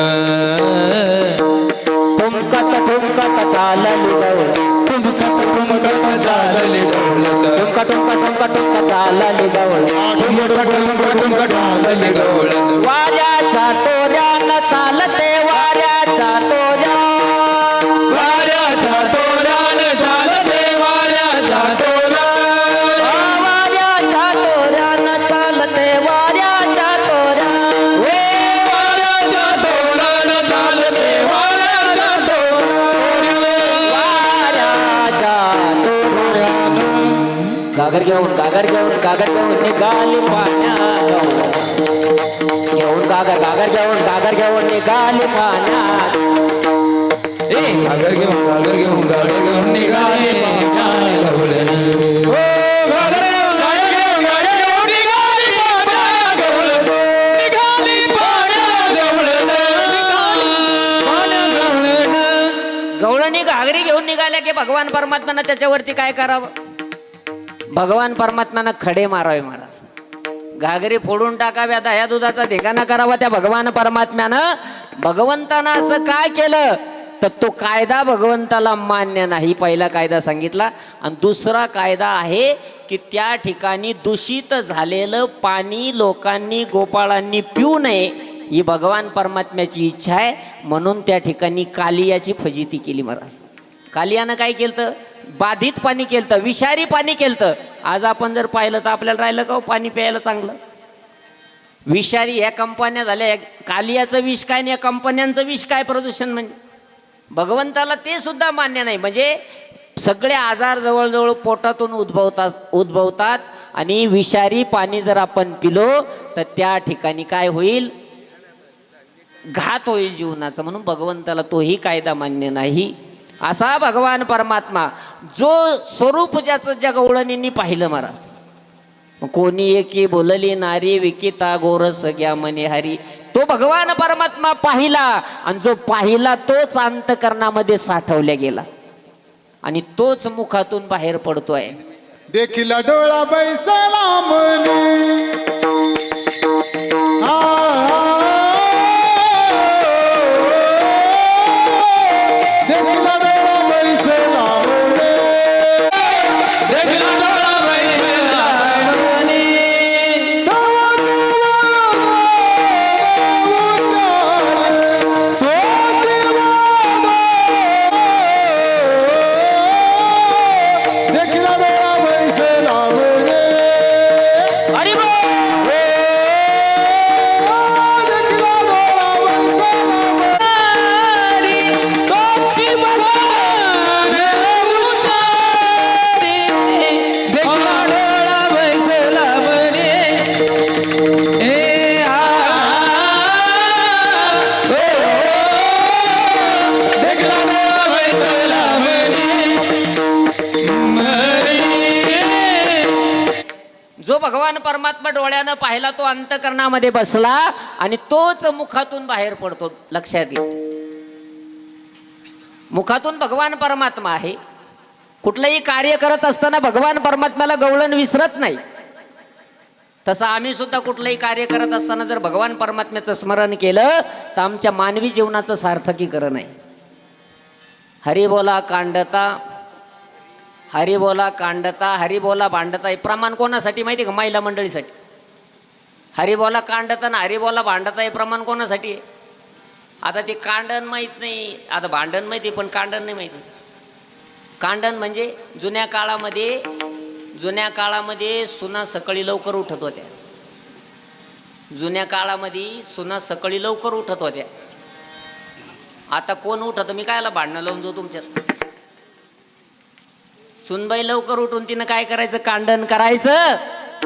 [SPEAKER 1] ठुमकत चालली गवळण,
[SPEAKER 2] ठुमकत चालली गवळण,
[SPEAKER 1] चालली गवळण. वाऱ्याच्या तोऱ्यानं चालते, वाऱ्याच्या तोऱ्यानं
[SPEAKER 2] चालते, वाऱ्याच्या
[SPEAKER 1] चालते, वाऱ्याच्या घागर घेऊन निघाली पाण्या गवळण, घागर घेऊन निघाली पाण्या.
[SPEAKER 2] घागर घेऊन निघाली पाण्या गवळण, घागर घेऊन निघाली पाण्या गवळण, निघाली पाण्या गवळण.
[SPEAKER 1] गवळणी घागरी घेऊन निघाल्या की भगवान परमात्म्यानं त्याच्यावरती काय करावं? भगवान परमात्म्यानं खडे मारावे महाराज, घागरी फोडून टाकाव्या, दह्या दुधाचा धिगाणा करावा. त्या भगवान परमात्म्यानं, भगवंतानं असं काय केलं तर तो कायदा भगवंताला मान्य नाही. पहिला कायदा सांगितला. आणि दुसरा कायदा आहे की त्या ठिकाणी दूषित झालेलं पाणी लोकांनी, गोपाळांनी पिऊ नये, ही भगवान परमात्म्याची इच्छा आहे. म्हणून त्या ठिकाणी कालियाची फजिती केली महाराज. कालियानं काय केलं? बाधित पाणी केलं, विषारी पाणी केलं. आज आपण जर पाहिलं तर आपल्याला राहिलं का पाणी प्यायला चांगलं? विषारी ह्या कंपन्या झाल्या. कालियाचं विष काय आणि या कंपन्यांचं विष काय? प्रदूषण. म्हणजे भगवंताला ते सुद्धा मान्य नाही. म्हणजे सगळे आजार जवळजवळ पोटातून उद्भवतात आणि विषारी पाणी जर आपण पिलो तर त्या ठिकाणी काय होईल? घात होईल जीवनाचा. म्हणून भगवंताला तोही कायदा मान्य नाही. असा भगवान परमात्मा, जो स्वरूप ज्या गवळणींनी पाहिलं महाराज. कोणी एकी बोलली नारी विकिता गोरस घ्या मने हरी, तो भगवान परमात्मा पाहिला. आणि जो पाहिला तोच अंतकरणामध्ये साठवल्या गेला आणि तोच मुखातून बाहेर पडतोय.
[SPEAKER 3] देखिला डोळा बैसला मनी, देखिला डोळा बैसला मनी,
[SPEAKER 2] देखिला डोळा बैसला मनी,
[SPEAKER 1] जो भगवान परमात्मा डोळ्यानं पाहिला तो अंतकरणामध्ये बसला आणि तोच मुखातून बाहेर पडतो. लक्षात घे, मुखातून भगवान परमात्मा आहे. कुठलंही कार्य करत असताना भगवान परमात्म्याला गवळण विसरत नाही. तसं आम्ही सुद्धा कुठलंही कार्य करत असताना जर भगवान परमात्म्याचं स्मरण केलं तर आमच्या मानवी जीवनाचं सार्थकीकरण आहे. हरी बोला कांडता, हरी बोला कांडता, हरी बोला भांडता. हे प्रमाण कोणासाठी माहिती आहे का? महिला मंडळीसाठी. हरी बोला कांडता ना हरी बोला भांडता हे प्रमाण कोणासाठी आहे? आता ते कांडण माहीत नाही, आता भांडण माहिती पण कांडण नाही माहिती. कांडण म्हणजे जुन्या काळामध्ये सुना सकाळी लवकर उठत होत्या. जुन्या काळामध्ये सुना सकाळी लवकर उठत होत्या. आता कोण उठत? मी कायला भांडणं लावून जाऊ तुमच्यात? सुनबाई लवकर उठून तिनं काय करायचं? कांडण करायचं,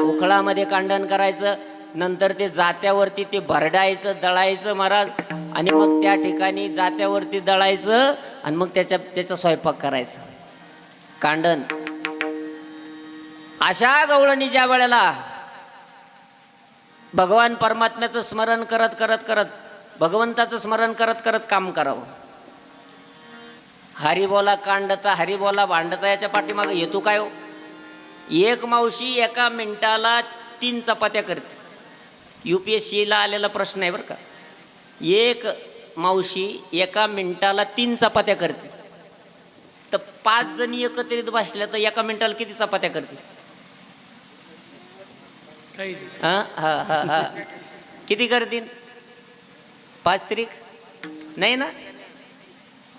[SPEAKER 1] उखळामध्ये कांडण करायचं. नंतर ते जात्यावरती ते भरडायचं, दळायचं महाराज, आणि मग त्या ठिकाणी जात्यावरती दळायचं आणि मग त्याचा स्वयंपाक करायचं. कांडण. अशा गवळणी ज्या वेळेला भगवान परमात्म्याचं स्मरण करत करत करत भगवंताचं स्मरण करत करत काम करावं. हरी बोला कांडता हरी बोला भांडता याच्या पाठीमागं हेतू काय हो? एक मावशी एका मिनिटाला 3 चपात्या करते. UPSCला आलेला प्रश्न आहे बरं का. एक मावशी एका मिनिटाला 3 चपात्या करते. तर 5 जणी एकत्रित बसल्या तर एका मिनिटाला किती चपात्या करते? हां हां हां हां किती करतील? 5 त्रिक नाही ना?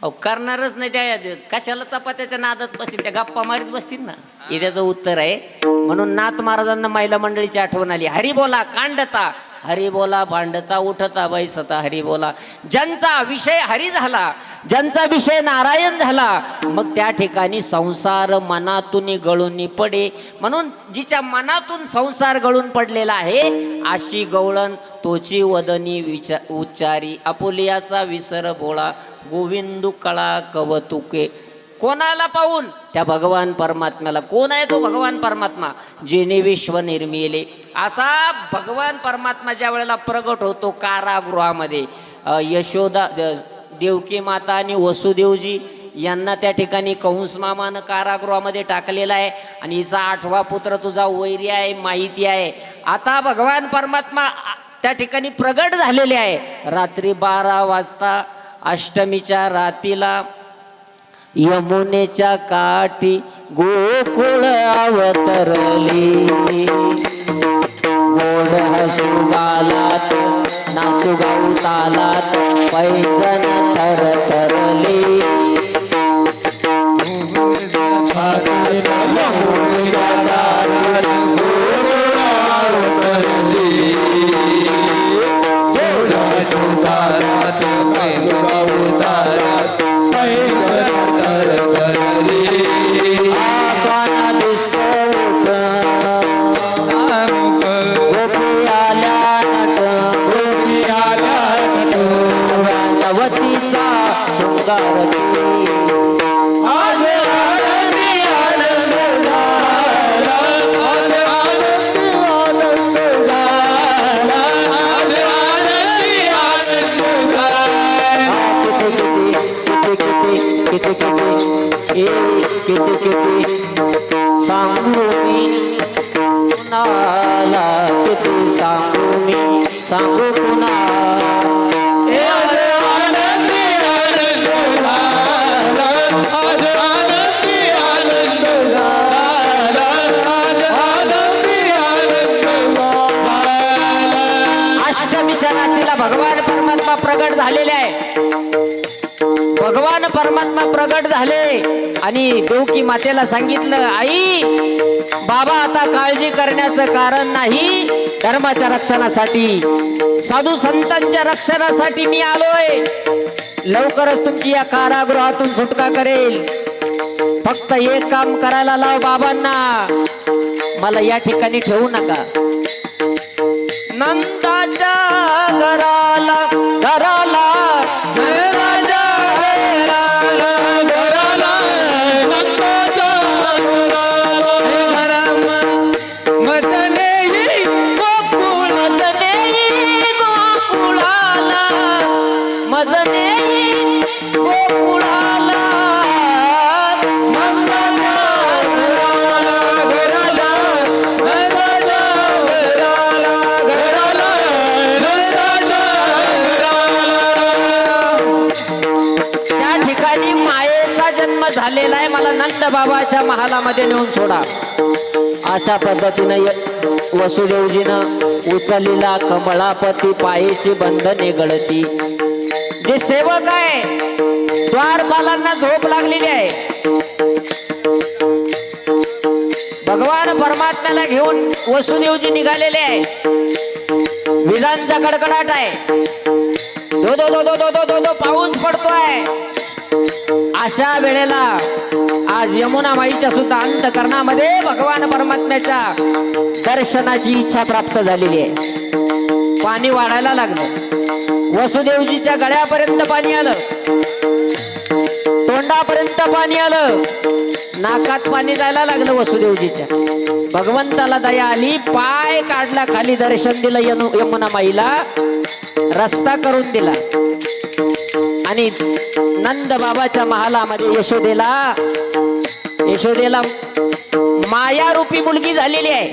[SPEAKER 1] अहो करणारच नाही. त्या कशाला चपात्याच्या नादात बसतील? त्या गप्पा मारीत बसतील ना. हे त्याचं उत्तर आहे. म्हणून नाथ महाराजांना महिला मंडळीची आठवण आली. हरी बोला कांडता हरी बोला भांडता, उठता बैसता हरी बोला. ज्यांचा विषय हरी झाला, ज्यांचा विषय नारायण झाला, मग त्या ठिकाणी संसार मनातून गळून पडे. म्हणून जिच्या मनातून संसार गळून पडलेला आहे अशी गवळण तोची वदनी उच्चारी. आपुलियाचा विसर बोळा गोविंदू कळा कवतुके. कोणाला पाहून? त्या भगवान परमात्म्याला. कोण आहे तो भगवान परमात्मा? जेने विश्व निर्मिले. असा भगवान परमात्मा ज्या वेळेला प्रगट होतो कारागृहामध्ये, यशोदा देवकी माता आणि वसुदेवजी यांना त्या ठिकाणी कंस मामानं कारागृहामध्ये टाकलेला आहे. आणि हिचा 8वा पुत्र तुझा वैरी आहे, माहिती आहे. आता भगवान परमात्मा त्या ठिकाणी प्रगट झालेले आहे. रात्री 12 वाजता अष्टमीच्या रातीला यमुनेच्या काठी गोकुळ अवतरली. गोड हसू गालात नाचू गाऊ तालात पैजण थरथरली. सांगू मी कुणाला, किती सांगू मी, सांगू कुणाला. अष्टमीच्या रात्रीला भगवान परमात्मा प्रगट झालेले आहे. भगवान परमात्मा प्रगट झाले आणि देवकी मातेला सांगितलं, आई बाबा आता काळजी करण्याचं कारण नाही, धर्माच्या रक्षणासाठी साधू संतांच्या रक्षणासाठी मी आलोय. लवकरच तुमची या कारागृहातून सुटका करेल. फक्त एक काम करायला लाव बाबांना, मला या ठिकाणी ठेवू नका. नंदाच्या घराला घराला मदने नंद बाबाच्या महालामध्ये नेऊन सोडा. अशा पद्धतीनं वसुदेवजीनं उचललेला कमळापती पायीची बंधने गळती. जे सेवक आहे द्वारपालांना झोप लागलेली आहे. भगवान परमात्म्याला घेऊन वसुदेवजी निघालेले आहे. विजांचा कडकडाट आहे. दो दो दो दो दो दो दो दो पाऊस पडतोय. अशा वेळेला आज यमुना माईच्या सुद्धा अंतकरणामध्ये भगवान परमात्म्याच्या दर्शनाची इच्छा प्राप्त झालेली आहे. पाणी वाढायला लागलं. वसुदेवजीच्या गळ्यापर्यंत पाणी आलं, तोंडापर्यंत पाणी आलं, नाकात पाणी जायला लागलं वसुदेवजीच्या. भगवंताला दया आली, पाय काढला खाली, दर्शन दिलं यमुना माईला, रस्ता करून दिला. आणि नंद बाबाच्या महालामध्ये यशोदेला माया रूपी मुलगी झालेली आहे.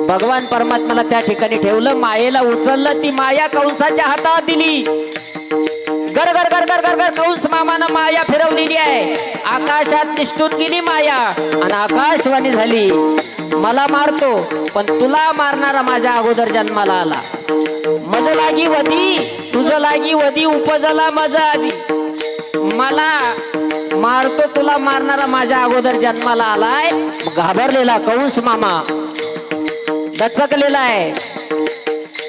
[SPEAKER 1] भगवान परमात्म्याला त्या ठिकाणी ठेवलं, मायेला उचललं, ती माया कंसाच्या हातात दिली. गर गर गर गर गर गर कंस मामानं माया फिरवलेली आहे. आकाशात निष्ठून गेली माया आणि आकाशवाणी झाली, मला मारतो पण तुला मारणारा माझ्या अगोदर जन्माला आला. मज लागी वधी तुझं लागी वधी उपजला मज आधी. मला मारतो तुला मारणारा माझ्या अगोदर जन्माला आलाय. घाबरलेला कंस मामा दचकलेला आहे.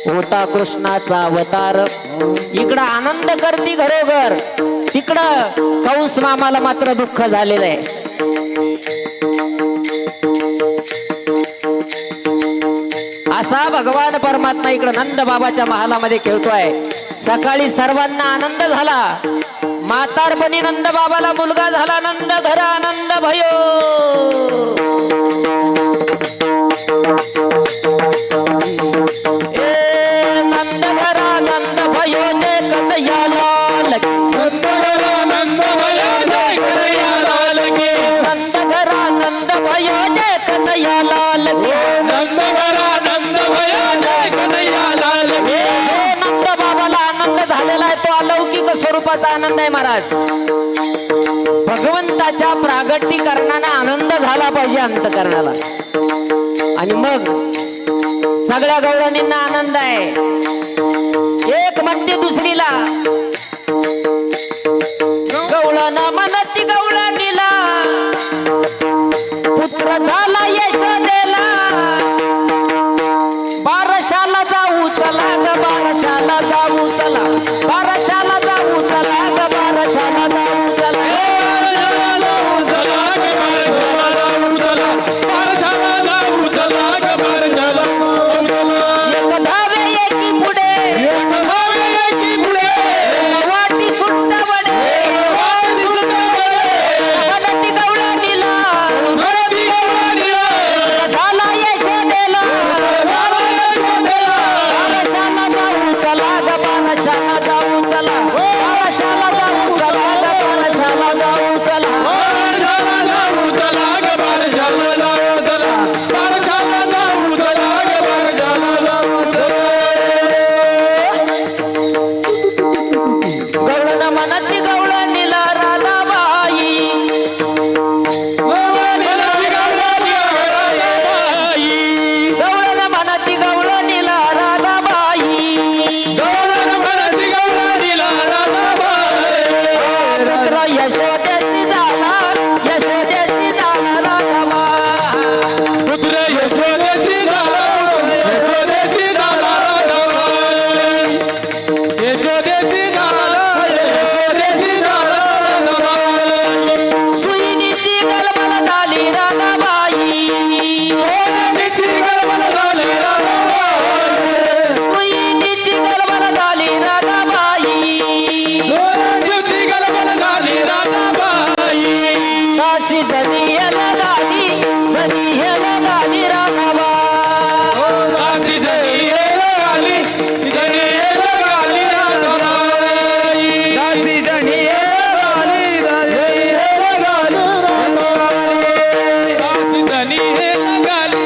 [SPEAKER 1] होता कृष्णाचा अवतार. इकडं आनंद करती घरोघर, तिकडं कंस मामाला मात्र दुःख झालेलं आहे. असा भगवान परमात्मा इकडं नंद बाबाच्या महालामध्ये खेळतोय. सकाळी सर्वांना आनंद झाला. म्हातारपणी नंद बाबाला मुलगा झाला. नंद घर आनंद भयो. नंद घर आनंद भयो जय कन्हैया लाल की.
[SPEAKER 2] नंद घर आनंद भयो जय कन्हैया लाल की.
[SPEAKER 1] नंद घर आनंद भयो जय कन्हैया लाल की.
[SPEAKER 2] नंद घर आनंद भयो जय कन्हैया लाल की.
[SPEAKER 1] नंद बाबाला आनंद झालेला आहे, तो अलौकिक स्वरूपाचा आनंद आहे महाराज. भगवंताच्या प्रागटीकरणाने आनंद झाला पाहिजे अंतकरणाला. आणि मग सगळ्या गवळणींना आनंद आहे. एक म्हणते दुसरीला, गवळण म्हणती गवळणीला, पुत्र झाला यशोदेला. बारशाला जाऊ चला ग, बारशाला जाऊ चला, बारशाला जाऊ चला ग, बारशाला जाऊ चला. एक धावे एकी पुढे, वाटी सुट्ट वडे, म्हणती गवळणीला, झाला यशोदेला. बारशाला जाऊ चला ग, बारशाला जाऊ चला, बारशाला जाऊ चला ग, बारशाला जाऊ चला. गवळण म्हणती गवळणीला राधाबाई, गवळण म्हणती गवळणीला राधाबाई. रुद्र यशोदेशी झाला, यशोदेशी झाला राधाबाई.
[SPEAKER 2] पुत्र यशोदेशी झाला, यशोदेशी झाला राधाबाई. यशोदेशी झाला, यशोदेशी झाला राधाबाई.
[SPEAKER 1] सुईनीची गलबल झाली राधाबाई,
[SPEAKER 2] सोन्याची गलबल झाली राधाबाई.
[SPEAKER 1] सुईनीची गलबल झाली राधाबाई.
[SPEAKER 2] सोन्याची गलबल झाली राधाबाई.
[SPEAKER 1] काशी जनियल झाली, जनियल झाली राधाबाई.
[SPEAKER 2] काशी जनियल झाली, जनियल झाली राधाबाई. काशी जनियल झाली, जनियल झाली राधाबाई. काशी जनियल झाली,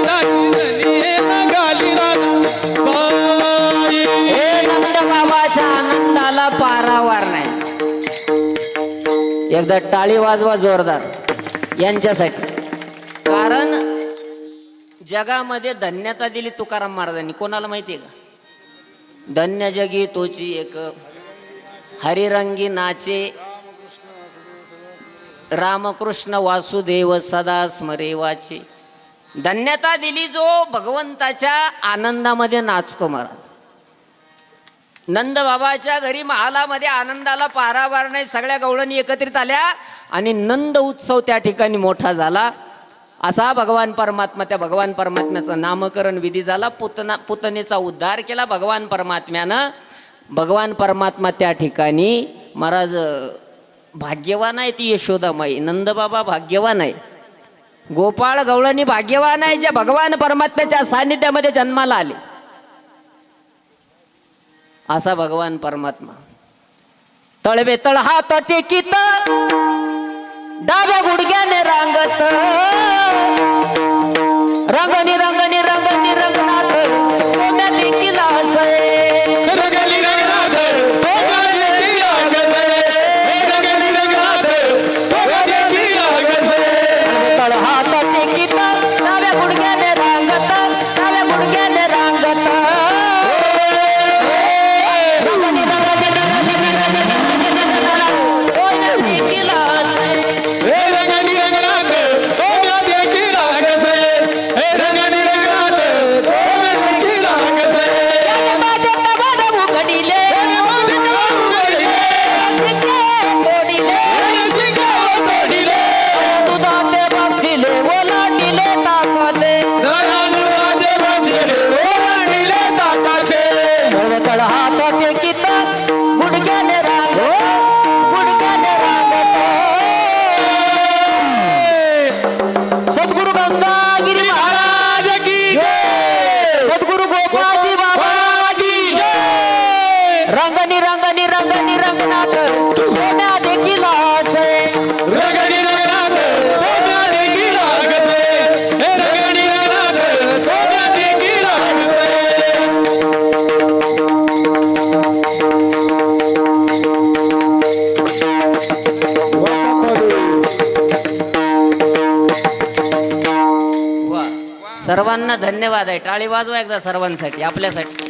[SPEAKER 2] जनियल झाली राधाबाई.
[SPEAKER 1] हे नंद बाबाच्या आनंदाला पारावार नाही. एकदा टाळी वाजवा जोरदार. यांच्यासाठी. कारण जगामध्ये धन्यता दिली तुकाराम महाराजांनी. कोणाला माहिती आहे का? धन्य जगी तोची एक हरिरंगी नाचे रामकृष्ण वासुदेव सदा स्मरे वाचे. धन्यता दिली जो भगवंताच्या आनंदामध्ये नाचतो महाराज. नंद बाबाच्या घरी महालामध्ये आनंदाला पारावार नाही. सगळ्या गवळणी एकत्रित आल्या आणि नंद उत्सव त्या ठिकाणी मोठा झाला. असा भगवान परमात्मा, त्या भगवान परमात्म्याचं नामकरण विधी झाला. पुतनेचा उद्धार केला भगवान परमात्म्यानं. भगवान परमात्मा त्या ठिकाणी महाराज भाग्यवान आहे. ती यशोदामाई नंदबाबा भाग्यवान आहे. गोपाळ गवळणी भाग्यवान आहे, जे भगवान परमात्म्याच्या सान्निध्यामध्ये जन्माला आले. असा भगवान परमात्मा. तळवे तळ हात टेकीत डाव्या गुडघ्याने रांगत रंगनी रंगनी रंगनी रंगनाथ कोण्या देखील हसय.
[SPEAKER 2] रंगली रंगनाथ कोण्या देखील हसय. रंगली रंगनाथ कोण्या देखील हसय.
[SPEAKER 1] तळ हात टेकीत डाव्या गुडघ्याने रांगत डाव्या गुडघ्याने रांगत रंगनी रंगनी रंगनी रंगनी कोण्या देखील हसय.
[SPEAKER 2] रंगली रंगनाथ कोण्या देखील हसय. रंगली रंगनाथ कोण्या देखील हसय.
[SPEAKER 1] माझ्या कबाड उघडिले शिक्के तोडिले दुधाचे बक्षिले ओलांडिले ताकाचे
[SPEAKER 2] दयाळुवाचे बक्षिले ओलांडिले ताकाचे.
[SPEAKER 1] तळ हात टेकीत गुडघ्याने रांगत गुडघ्याने रांगत सद्गुरु गंगागिरी
[SPEAKER 2] महाराज की जय.
[SPEAKER 1] सद्गुरु गोपाळजी बाबा
[SPEAKER 2] की जय.
[SPEAKER 1] रंगनी रंगनी रंगनी रंगनाथ कोण्या देखील हसय.
[SPEAKER 2] रंगली रंगनाथ कोण्या देखील हसय. रंगली रंगनाथ कोण्या देखील हसय.
[SPEAKER 1] वा, सर्वांना धन्यवाद आहे. टाळी वाजवा एकदा सर्वांसाठी, आपल्यासाठी.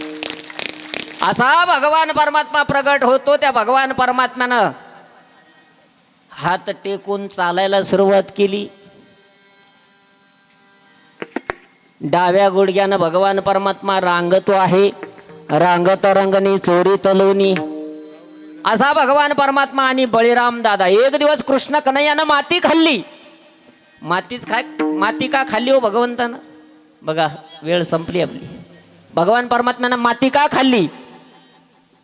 [SPEAKER 1] असा भगवान परमात्मा प्रगट होतो. त्या भगवान परमात्म्यानं हात टेकून चालायला सुरुवात केली. डाव्या गुडघ्यानं भगवान परमात्मा रांगतो आहे. रांगत रंगणी चोरी तलवणी असा भगवान परमात्मा. आणि बळीराम दादा एक दिवस कृष्ण कन्हैयानं माती खाल्ली. माती का खाल्ली हो भगवंतानं? बघा वेळ संपली आपली. भगवान परमात्म्यानं माती का खाल्ली?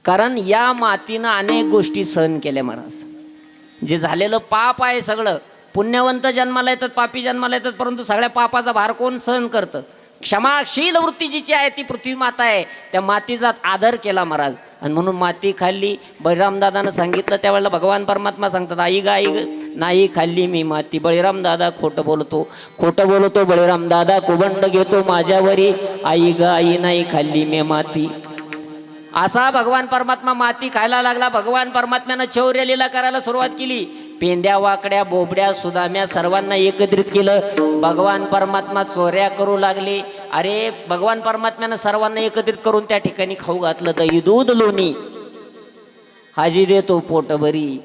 [SPEAKER 1] कारण या मातीनं अनेक गोष्टी सहन केल्या महाराज. जे झालेलं पाप आहे सगळं, पुण्यवंत जन्माला येतात, पापी जन्माला येतात, परंतु सगळ्या पापाचा भार कोण सहन करतं? क्षमाशील वृत्ती जिची आहे ती पृथ्वी माता आहे. त्या मातीचा आदर केला महाराज आणि म्हणून माती खाल्ली. बळीरामदादानं सांगितलं त्यावेळेला भगवान परमात्मा सांगतात, आई ग आई ग नाही खाल्ली मी माती. बळीराम दादा खोटं बोलतो बळीराम दादा कुबंड घेतो माझ्यावरी. आई ग आई नाही खाल्ली मी माती. असा भगवान परमात्मा माती खायला लागला. भगवान परमात्म्यानं चौर्य लीला करायला सुरुवात केली. पेंद्या वाकड्या बोबड्या सुदाम्या सर्वांना एकत्रित केलं. भगवान परमात्मा चोऱ्या करू लागले. अरे भगवान परमात्म्यानं सर्वांना एकत्रित करून त्या ठिकाणी खाऊ घातलं. दही दूध लोणी हाजी देतो पोटभरी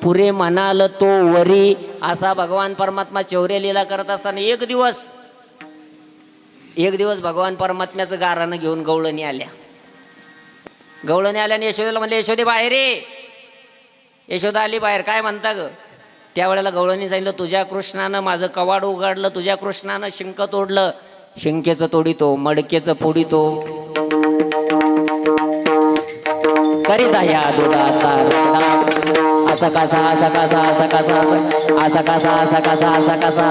[SPEAKER 1] पुरे म्हणाल तो वरी. असा भगवान परमात्मा चौर्य लीला करत असताना एक दिवस भगवान परमात्म्याचं गारानं घेऊन गवळणी आल्या. गवळणी आल्याने यशोदेला म्हणले, यशोदे बाहेर ये. यशोदा आली बाहेर. काय म्हणता ग? त्यावेळेला गवळणी सांगितलं, तुझ्या कृष्णानं माझं कवाड उघडलं, तुझ्या कृष्णानं शिंक तोडलं. शिंकेचं तोडितो मडकेचं फोडितो करीत या दुधाचा असा कसा असा कसा असा कसा असा कसा असा कसा असा कसा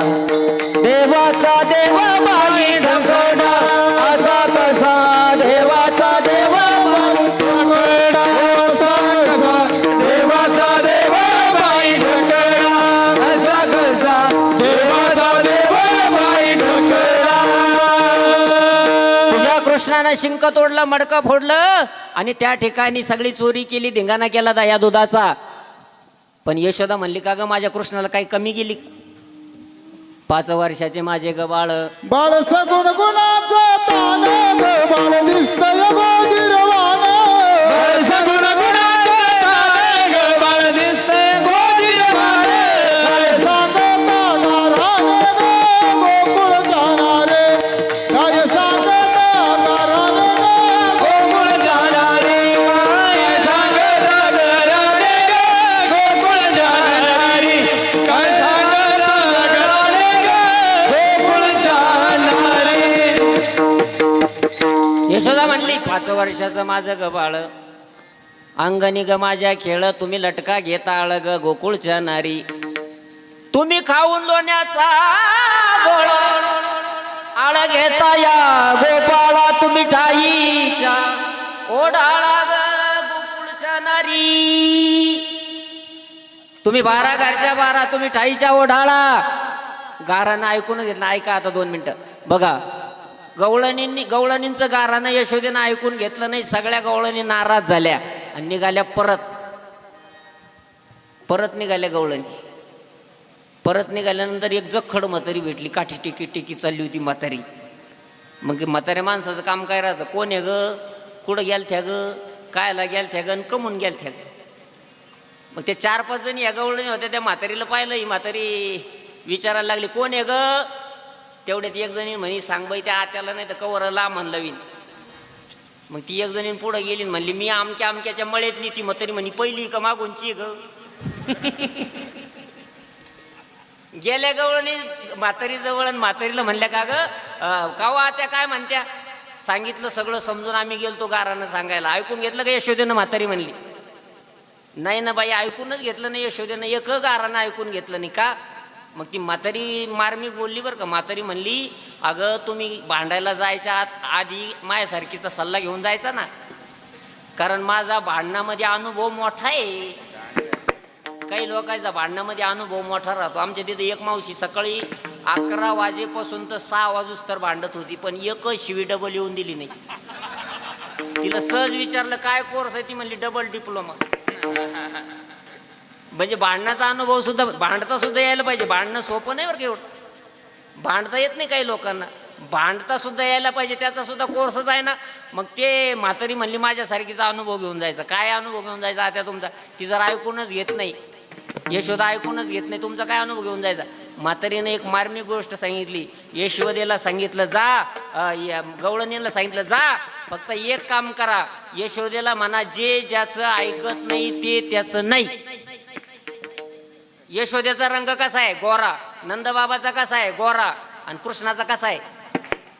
[SPEAKER 1] देवाचा देवा माई ढंकोडा असा कसा देवाचा देवा माई ढंकोडा असा कसा देवाचा देवा माई ढंकोडा असा कसा देवाचा देवा माई ढंकोडा. तुझ्या कृष्णानं शिंक तोडलं मडकं फोडलं आणि त्या ठिकाणी सगळी चोरी केली, धिंगाणा केला दया दुधाचा. पण यशोदा म्हणली, का ग माझ्या कृष्णाला काही कमी गेली? 5 वर्षाचे माझे ग बाळ,
[SPEAKER 3] बाळ सगुण गुणाचं तान ग बाळ दिसतय गोजिरवान
[SPEAKER 2] सगुण गुणाचं तान ग बाळ दिसतंय गोजिरवान
[SPEAKER 3] सांगता गाराने ग गोकुळ जाणारे काय सांगता गाराने ग
[SPEAKER 2] गोकुळ जाणारी काय सांगता घराने ग गोकुळ जाणारी काय सांगता घराने ग गोकुळ जाणारी.
[SPEAKER 1] यशोदा म्हणली 5 वर्षाचं माझं ग बाळ, अंगणी ग माझ्या खेळ तुम्ही लटका घेता आळ ग गोकुळच्या नारी, तुम्ही खाऊन लोण्याचा गोळ आळ घेता या गोपाळा, तुम्ही ठाईच्या ओढाळा ग गोकुळच्या नारी, तुम्ही 12 घरच्या 12 तुम्ही ठाईच्या ओढाळा. गारानं ऐकूनच घेतलं. ऐका आता 2 मिनिटं बघा. गवळणींचं गारानं यशोदेनं ऐकून घेतलं नाही. सगळ्या गवळणी नाराज झाल्या आणि निघाल्या परत निघाल्या गवळणी. परत निघाल्यानंतर एक जखड म्हातारी भेटली, काठी टिकी टिकी चालली होती म्हातारी. मग म्हाताऱ्या माणसाचं काम काय राहतं, कोण आहे ग, कुठं गेलथ्या ग, कायला गेलथ्या ग, कमून गेलथ्या ग. मग ते 4-5 जणी या गवळणी होत्या. त्या म्हातारीला पाहिलं, ही म्हातारी विचारायला लागली कोण आहे ग. तेवढ्यात एक जणी म्हणी सांग बाई त्या आत्याला, नाही तर कवर ला म्हणलं विन. मग ती एक जणी पुढं गेली म्हणली मी आमक्याच्या मळ्यातली. ती म्हातारी म्हणी पहिली का मागूनची ग. गेल्या गवळणी म्हातारी जवळ, म्हातारीला म्हणल्या का ग कावा आत्या काय म्हणत्या. सांगितलं सगळं समजून आम्ही गेलतो गारानं सांगायला. ऐकून घेतलं का यशोदेनं. म्हातारी म्हणली नाही ना बाई ऐकूनच घेतलं नाही यशोदेनं, एक गारानं ऐकून घेतलं नाही का. मग ती म्हातारी मार्मिक बोलली बरं का. म्हातारी म्हणली अगं तुम्ही भांडायला जायच्या आधी माझ्यासारखीचा सल्ला घेऊन जायचा ना, कारण माझा भांडणामध्ये अनुभव मोठा आहे. काही लोकांचा भांडणामध्ये अनुभव मोठा राहतो. आमच्या तिथे एक मावशी सकाळी 11 वाजेपासून तर 6 वाजूस तर भांडत होती, पण एकच शिवी डबल येऊन दिली नाही. तिला सहज विचारलं काय कोर्स आहे, ती म्हणली डबल डिप्लोमा. म्हणजे भांडणाचा अनुभव सुद्धा, भांडता सुद्धा यायला पाहिजे. भांडणं सोपं नाही बरं का. एवढं भांडता येत नाही काही लोकांना, भांडता सुद्धा यायला पाहिजे, त्याचा सुद्धा कोर्सच आहे ना. मग ते म्हातारी म्हणली माझ्यासारखीचा अनुभव घेऊन जायचा. काय अनुभव घेऊन जायचा आता तुमचा. ती जर ऐकूनच घेत नाही, यशोदा ऐकूनच घेत नाही, तुमचा काय अनुभव घेऊन जायचा. म्हातारीने एक मार्मिक गोष्ट सांगितली. यशोदेला सांगितलं जा, गवळणीला सांगितलं जा, फक्त एक काम करा, यशोदेला म्हणा जे ज्याचं ऐकत नाही ते त्याचं नाही. यशोदेचा रंग कसा आहे गोरा, नंदबाबाचा कसा आहे गोरा, आणि कृष्णाचा कसा आहे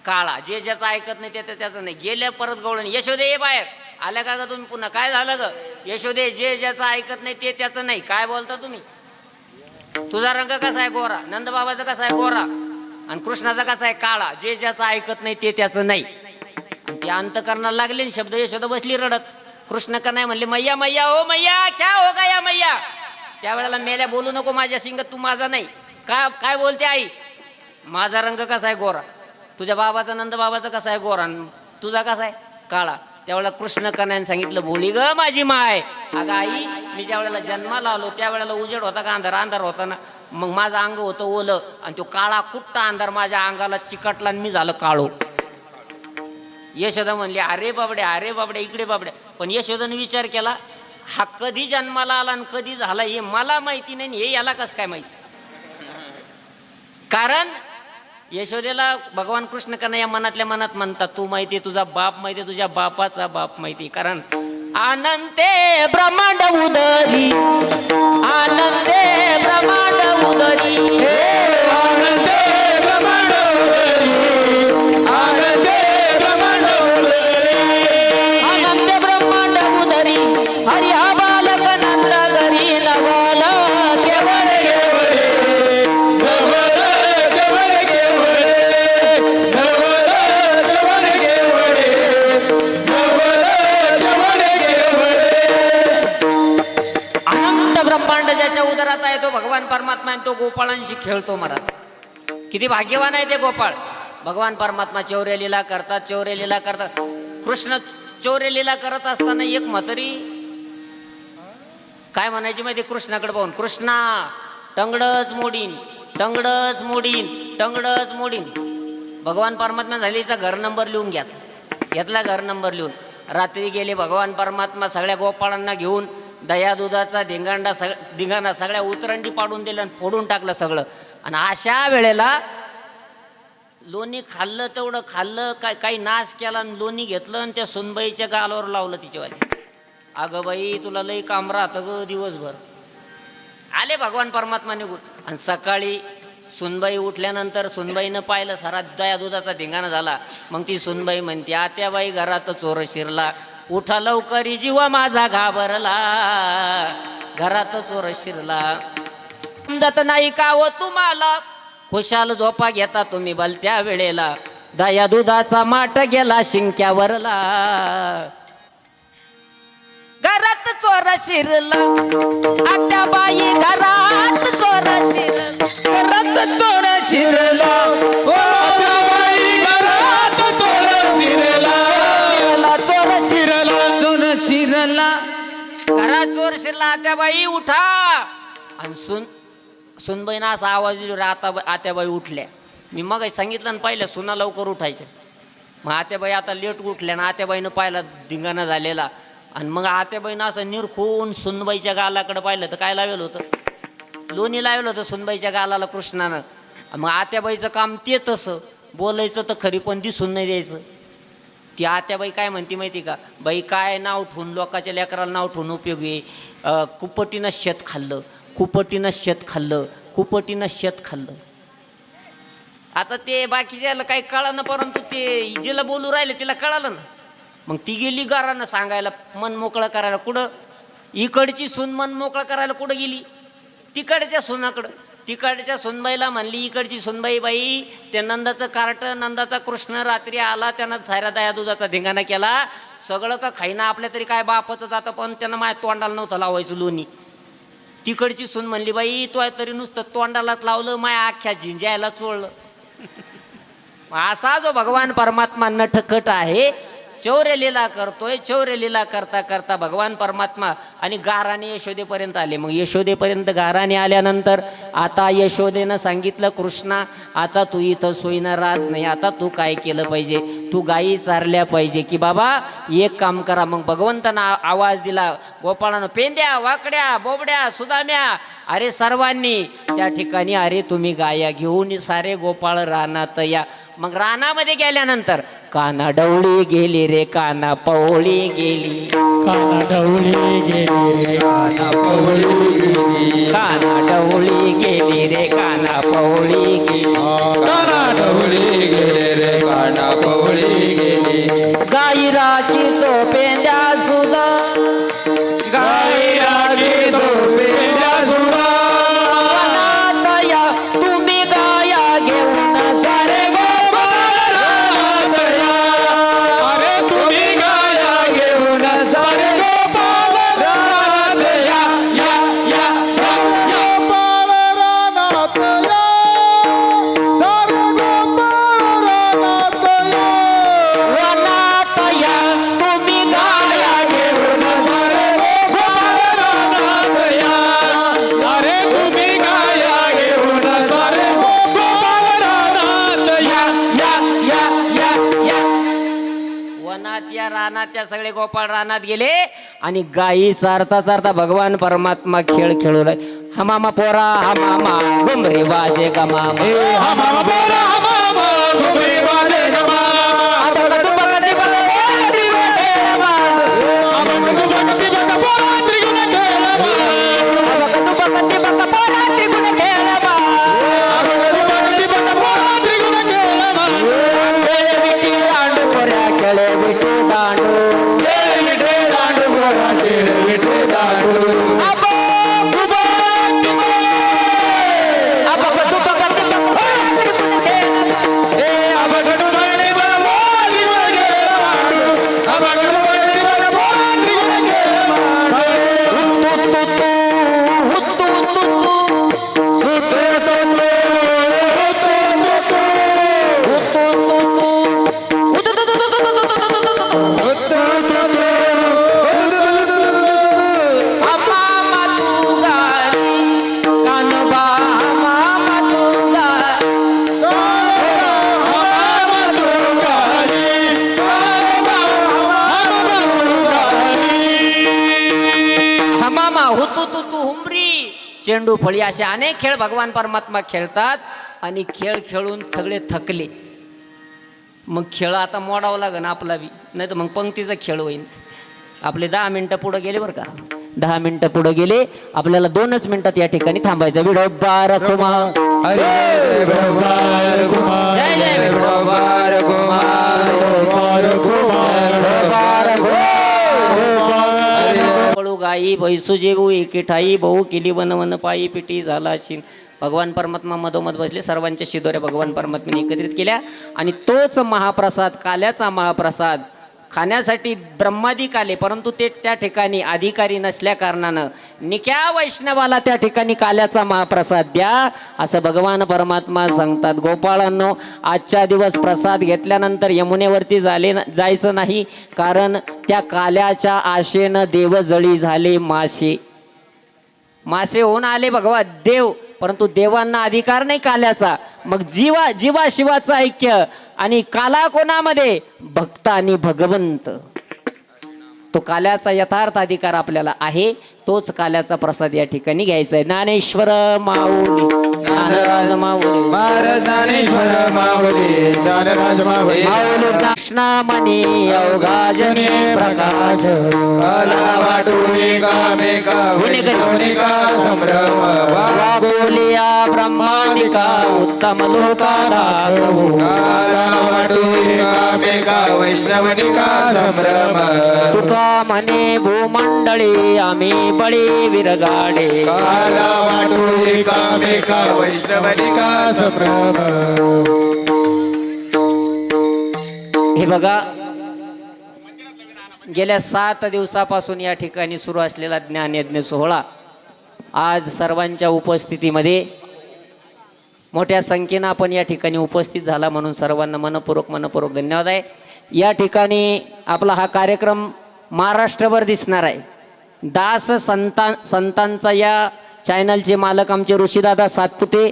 [SPEAKER 1] काळा. जे ज्याचं ऐकत नाही ते त्याचं नाही. गेल्या परत गवळणी यशोदे ये बाहेर. आल्या का ग तुम्ही पुन्हा. काय झालं ग यशोदे, जे ज्याचं ऐकत नाही ते त्याचं नाही. काय बोलता तुम्ही. तुझा रंग कसा आहे गोरा, नंदबाबाचा कसा आहे गोरा, आणि कृष्णाचा कसा आहे काळा. जे ज्याचं ऐकत नाही ते त्याचं नाही. आणि ते अंत करण्याला लागले शब्द. यशोदा बसली रडत. कृष्ण का नाही म्हणले मैया मैया ओ मैया क्या हो गया मैया. त्यावेळेला मेल्या बोलू नको माझ्या सिंगत, तू माझा नाही. काय बोलते आई. माझा रंग कसा आहे गोरा, तुझ्या बाबाचा नंदबाबाचा कसा आहे गोरा, तुझा कसा आहे काळा. त्यावेळेला कृष्ण कन्याने सांगितलं बोली ग माझी माय. अगं आई मी ज्या वेळेला जन्माला आलो त्यावेळेला उजेड होता का अंधार होता ना. मग माझं अंग होतं ओलं, आणि तो काळा कुट्टा अंधार माझ्या अंगाला चिकटला आणि मी झालं काळो. यशोदा म्हणली अरे बाबड्या इकडे बाबड्या. पण यशोदाने विचार केला हा कधी जन्माला आला आणि कधी झाला हे मला माहिती नाही, हे याला कसं काय माहिती. कारण यशोदेला भगवान कृष्ण कन्हैया या मनातल्या मनात म्हणतात तू माहिती, तुझा बाप माहिती, तुझ्या बापाचा बाप माहिती. कारण आनंदे ब्रह्मांड उदरी, आनंदे ब्रह्मांड उदरी,
[SPEAKER 2] आनंदे ब्रह्मांड उदरी, आनंदे ब्रह्मांड उदरी,
[SPEAKER 1] आनंदे ब्रह्मांड उदरी, हरी हा बालक नंद घरी नवाला केवळ
[SPEAKER 2] केवळे नवल केवळ केवळे, नवल केवळ केवळे, नवल केवळ केवळे.
[SPEAKER 1] अनंत ब्रह्मांड ज्याच्या उदरात आहे तो भगवान परमात्मा आहे. तो गोपाळांशी खेळतो महाराज. किती भाग्यवान आहे ते गोपाळ. भगवान परमात्मा चौर्य लीला करतात. कृष्ण चौर्य लीला करत असताना एक म्हातारी काय म्हणायची माहिती कृष्णाकडे पाहून, कृष्णा टंगडच मोडीन, टंगडच मोडीन. भगवान परमात्मा झालीचा घर नंबर लिहून घेतला घर नंबर लिहून. रात्री गेले भगवान परमात्मा सगळ्या गोपाळांना घेऊन दया दुधाचा धिंगाणा सगळ्या उतरंडी पाडून दिलं आणि फोडून टाकलं सगळं. आणि अशा वेळेला लोणी खाल्लं, तेवढं खाल्लं, काही नाश केला आणि लोणी घेतलं आणि त्या सुनबाईच्या गालावर लावलं तिच्यावाले. अगं बाई तुला लई काम राहतं ग दिवसभर. आले भगवान परमात्मा निघून. आणि सकाळी सुनबाई उठल्यानंतर सुनबाईनं पाहिलं सारा दया दुधाचा धिंगाणा झाला. मग ती सुनबाई म्हणते, आत्याबाई घरात चोर शिरला, उठा लवकरी जीवा माझा घाबरला, घरात चोर शिरला. समजत नाही का हो तुम्हाला, खुशाल झोपा घेता तुम्ही भलत्या वेळेला, दया दुधाचा माठ गेला शिंक्यावरला, घरात चोर शिरला, आत्याबाई घरात चोर शिरला,
[SPEAKER 2] घरात चोर शिरला, ओ आत्याबाई घरात चोर शिरला, चोर शिरला,
[SPEAKER 1] घरात चोर शिरला, आत्याबाई उठा. आणि सुनबाईनं असा आवाज दिला, आत्याबाई उठल्या. मी मग सांगितलं ना पहिलं सुना लवकर उठायचं. मग आत्याबाई आता लेट उठल्या ना, आत्याबाईनं पाहिला धिंगाणा झालेला. आणि मग आत्याबाईनं असं निरखून सुनबाईच्या गालाकडे पाहिलं तर काय लावेल होतं, लोणी लावेल होतं सुनबाईच्या गालाला कृष्णानं. मग आत्याबाईचं काम ते तसं बोलायचं तर खरी पण दिसून नाही द्यायचं. ती आत्याबाई काय म्हणते माहिती का, बाई काय नाव ठेवून लोकाच्या लेकराला नाव ठेवून उपयोगी, कुपटीनं शेत खाल्लं, कुपटीनं शेत खाल्लं, कुपटीनं शेत खाल्लं. आता ते बाकीच्याला काही कळलं ना, परंतु ते जिला बोलू राहिले तिला कळालं ना. मग ती गेली घरानं सांगायला, मन मोकळं करायला. कुठं इकडची सून मन मोकळं करायला कुठं गेली, तिकडच्या सुनाकडं. तिकडच्या सुनबाईला म्हणली, इकडची सुनबाई, बाई त्या नंदाचं कार्ट, नंदाचा कृष्ण रात्री आला, त्यानं साऱ्या दया दुधाचा धिंगाणा केला, सगळं का खाईना आपल्या तरी काय बापाचं जातं, पण त्यानं माझ्या तोंडाला नव्हतं लावायचं लोणी. तिकडची सून म्हणली, बाई तो तरी नुसतं तोंडालाच लावलं, माया अख्ख्या झिंजायला चोळलं. असा जो भगवान परमात्मा नटखट आहे, चौर्य लीला करतोय. चौर्य लीला करता करता भगवान परमात्मा आणि गाराने यशोदेपर्यंत आले. मग यशोदेपर्यंत गाराने आल्यानंतर आता यशोदेनं सांगितलं, कृष्णा आता तू इथं सोयीनं राहत नाही, आता तू काय केलं पाहिजे, तू गायी चारल्या पाहिजे की बाबा एक काम करा. मग भगवंतानं आवाज दिला गोपाळानं, पेंद्या वाकड्या बोबड्या सुदाम्या, अरे सर्वांनी त्या ठिकाणी अरे तुम्ही गाया घेऊन सारे गोपाळ रानात या. मग रानामध्ये गेल्यानंतर काना डवळी गेली रे, काना पवळी गेली,
[SPEAKER 2] काना ढवळी गेली रे, काना पवळी गेली,
[SPEAKER 1] काना डवळी गेली रे, काना पवळी गेली,
[SPEAKER 2] काना ढवळी गेली रे, काना पवळी गेली.
[SPEAKER 1] गाई राखी तो पेंद्या सुदा,
[SPEAKER 2] गाई राखी तो पेंड्या सुद्धा,
[SPEAKER 1] वनात या तुम्ही गाया घेऊन सारे
[SPEAKER 2] गोपाळ रानात या, अरे तुम्ही गाया घेऊन सारे गोपाळ रानात या, या या या.
[SPEAKER 3] गोपाळ रानात या, सारे गोपाळ रानात या,
[SPEAKER 1] वनात या तुम्ही गाया
[SPEAKER 2] घेऊन सारे गोपाळ रानात या, अरे तुम्ही गाया घेऊन सारे गोपाळ रानात या, या या या या.
[SPEAKER 1] वनात या रानात त्या सगळे गोपाळ रानात गेले आणि गायी चारता चारता भगवान परमात्मा खेळ खेळू लागले. हमामा पोरा हमामा घुमरे वाजे गमामा,
[SPEAKER 2] हमामा बोला हमामा घुमरे वाले गमा,
[SPEAKER 1] अबक दुबक दिबक त्रिगुण खेळमा,
[SPEAKER 2] अबक दुबक दिबक पोरा त्रिगुण खेळमा,
[SPEAKER 1] अबक दुबक दिबक पोरा त्रिगुण खेळमा,
[SPEAKER 2] अबक दुबक दिबक पोरा त्रिगुण खेळमा.
[SPEAKER 1] खेळ विटी दांडू पोऱ्या खेळ विटी दांडू,
[SPEAKER 2] खेळ विठे दांडू गोरा खेळ विठे दांडू,
[SPEAKER 1] अबक दुबक दिबक पोरा त्रिगुण खेळमा. चेंडू फळी असे अनेक खेळ भगवान परमात्मा खेळतात आणि खेळ खेळून सगळे थकले. मग खेळ आता मोडावं लागेल आपला बी, नाही तर मग पंक्तीचा खेळ होईल. आपले 10 मिनटं पुढं गेले बरं का, 10 मिनटं पुढं गेले. आपल्याला 2च मिनिटात या ठिकाणी थांबायचं. विडोबार खुमा
[SPEAKER 2] हरी जय भगवान कुमार,
[SPEAKER 1] जय जय
[SPEAKER 2] जय भगवान कुमार,
[SPEAKER 1] पळू गाई भैसू जेवू एके ठाई, बहु केली वन वन पायी पिटी झाला शिन. भगवान परमात्मा मधोमध बसले, सर्वांच्या शिदोऱ्या भगवान परमात्म्याने एकत्रित केल्या आणि तोच महाप्रसाद, काल्याचा महाप्रसाद खाण्यासाठी ब्रह्मादिक आले, परंतु ते त्या ठिकाणी अधिकारी नसल्या कारणानं निक्या वैष्णवाला त्या ठिकाणी काल्याचा महाप्रसाद द्या असं भगवान परमात्मा सांगतात. गोपाळांनो, आजच्या दिवस प्रसाद घेतल्यानंतर यमुनेवरती जायचं नाही, कारण त्या काल्याच्या आशेनं देवजळी झाले मासे. मासे होऊन आले भगवान देव, परंतु देवांना अधिकार नाही काल्याचा. मग जीवा शिवाचं ऐक्य आणि काला कोणामध्ये? भक्त आणि भगवंत. तो काल्याचा यथार्थ अधिकार आपल्याला आहे, तोच काल्याचा प्रसाद या ठिकाणी घ्यायचा आहे. ज्ञानेश्वर माऊली, ज्ञानराज माऊली,
[SPEAKER 2] महाराज ज्ञानेश्वर माऊली, ज्ञानराज माऊली,
[SPEAKER 1] माऊली कृष्णामणी अवघाजने प्रकाश,
[SPEAKER 2] काला वाटू एकामेका वैष्णवनिका संभ्रम,
[SPEAKER 1] वागोलिया ब्रह्मांडिका उत्तम लोकाला.
[SPEAKER 2] काला वाटू एकामेका वैष्णवनिका संभ्रम,
[SPEAKER 1] तुका म्हणे भूमंडळी आम्ही बळी विरगाडे.
[SPEAKER 2] काला वाटू एकामेका वैष्णवनिका संभ्रम.
[SPEAKER 1] हे बघा, गेल्या 7 दिवसापासून या ठिकाणी सुरू असलेला ज्ञानयज्ञ सोहळा आज सर्वांच्या उपस्थितीमध्ये मोठ्या संख्येनं आपण या ठिकाणी उपस्थित झाला, म्हणून सर्वांना मनपूर्वक धन्यवाद आहे. या ठिकाणी आपला हा कार्यक्रम महाराष्ट्रभर दिसणार आहे. दास संतांचा या चॅनलचे मालक आमचे ऋषीदादा सातपुते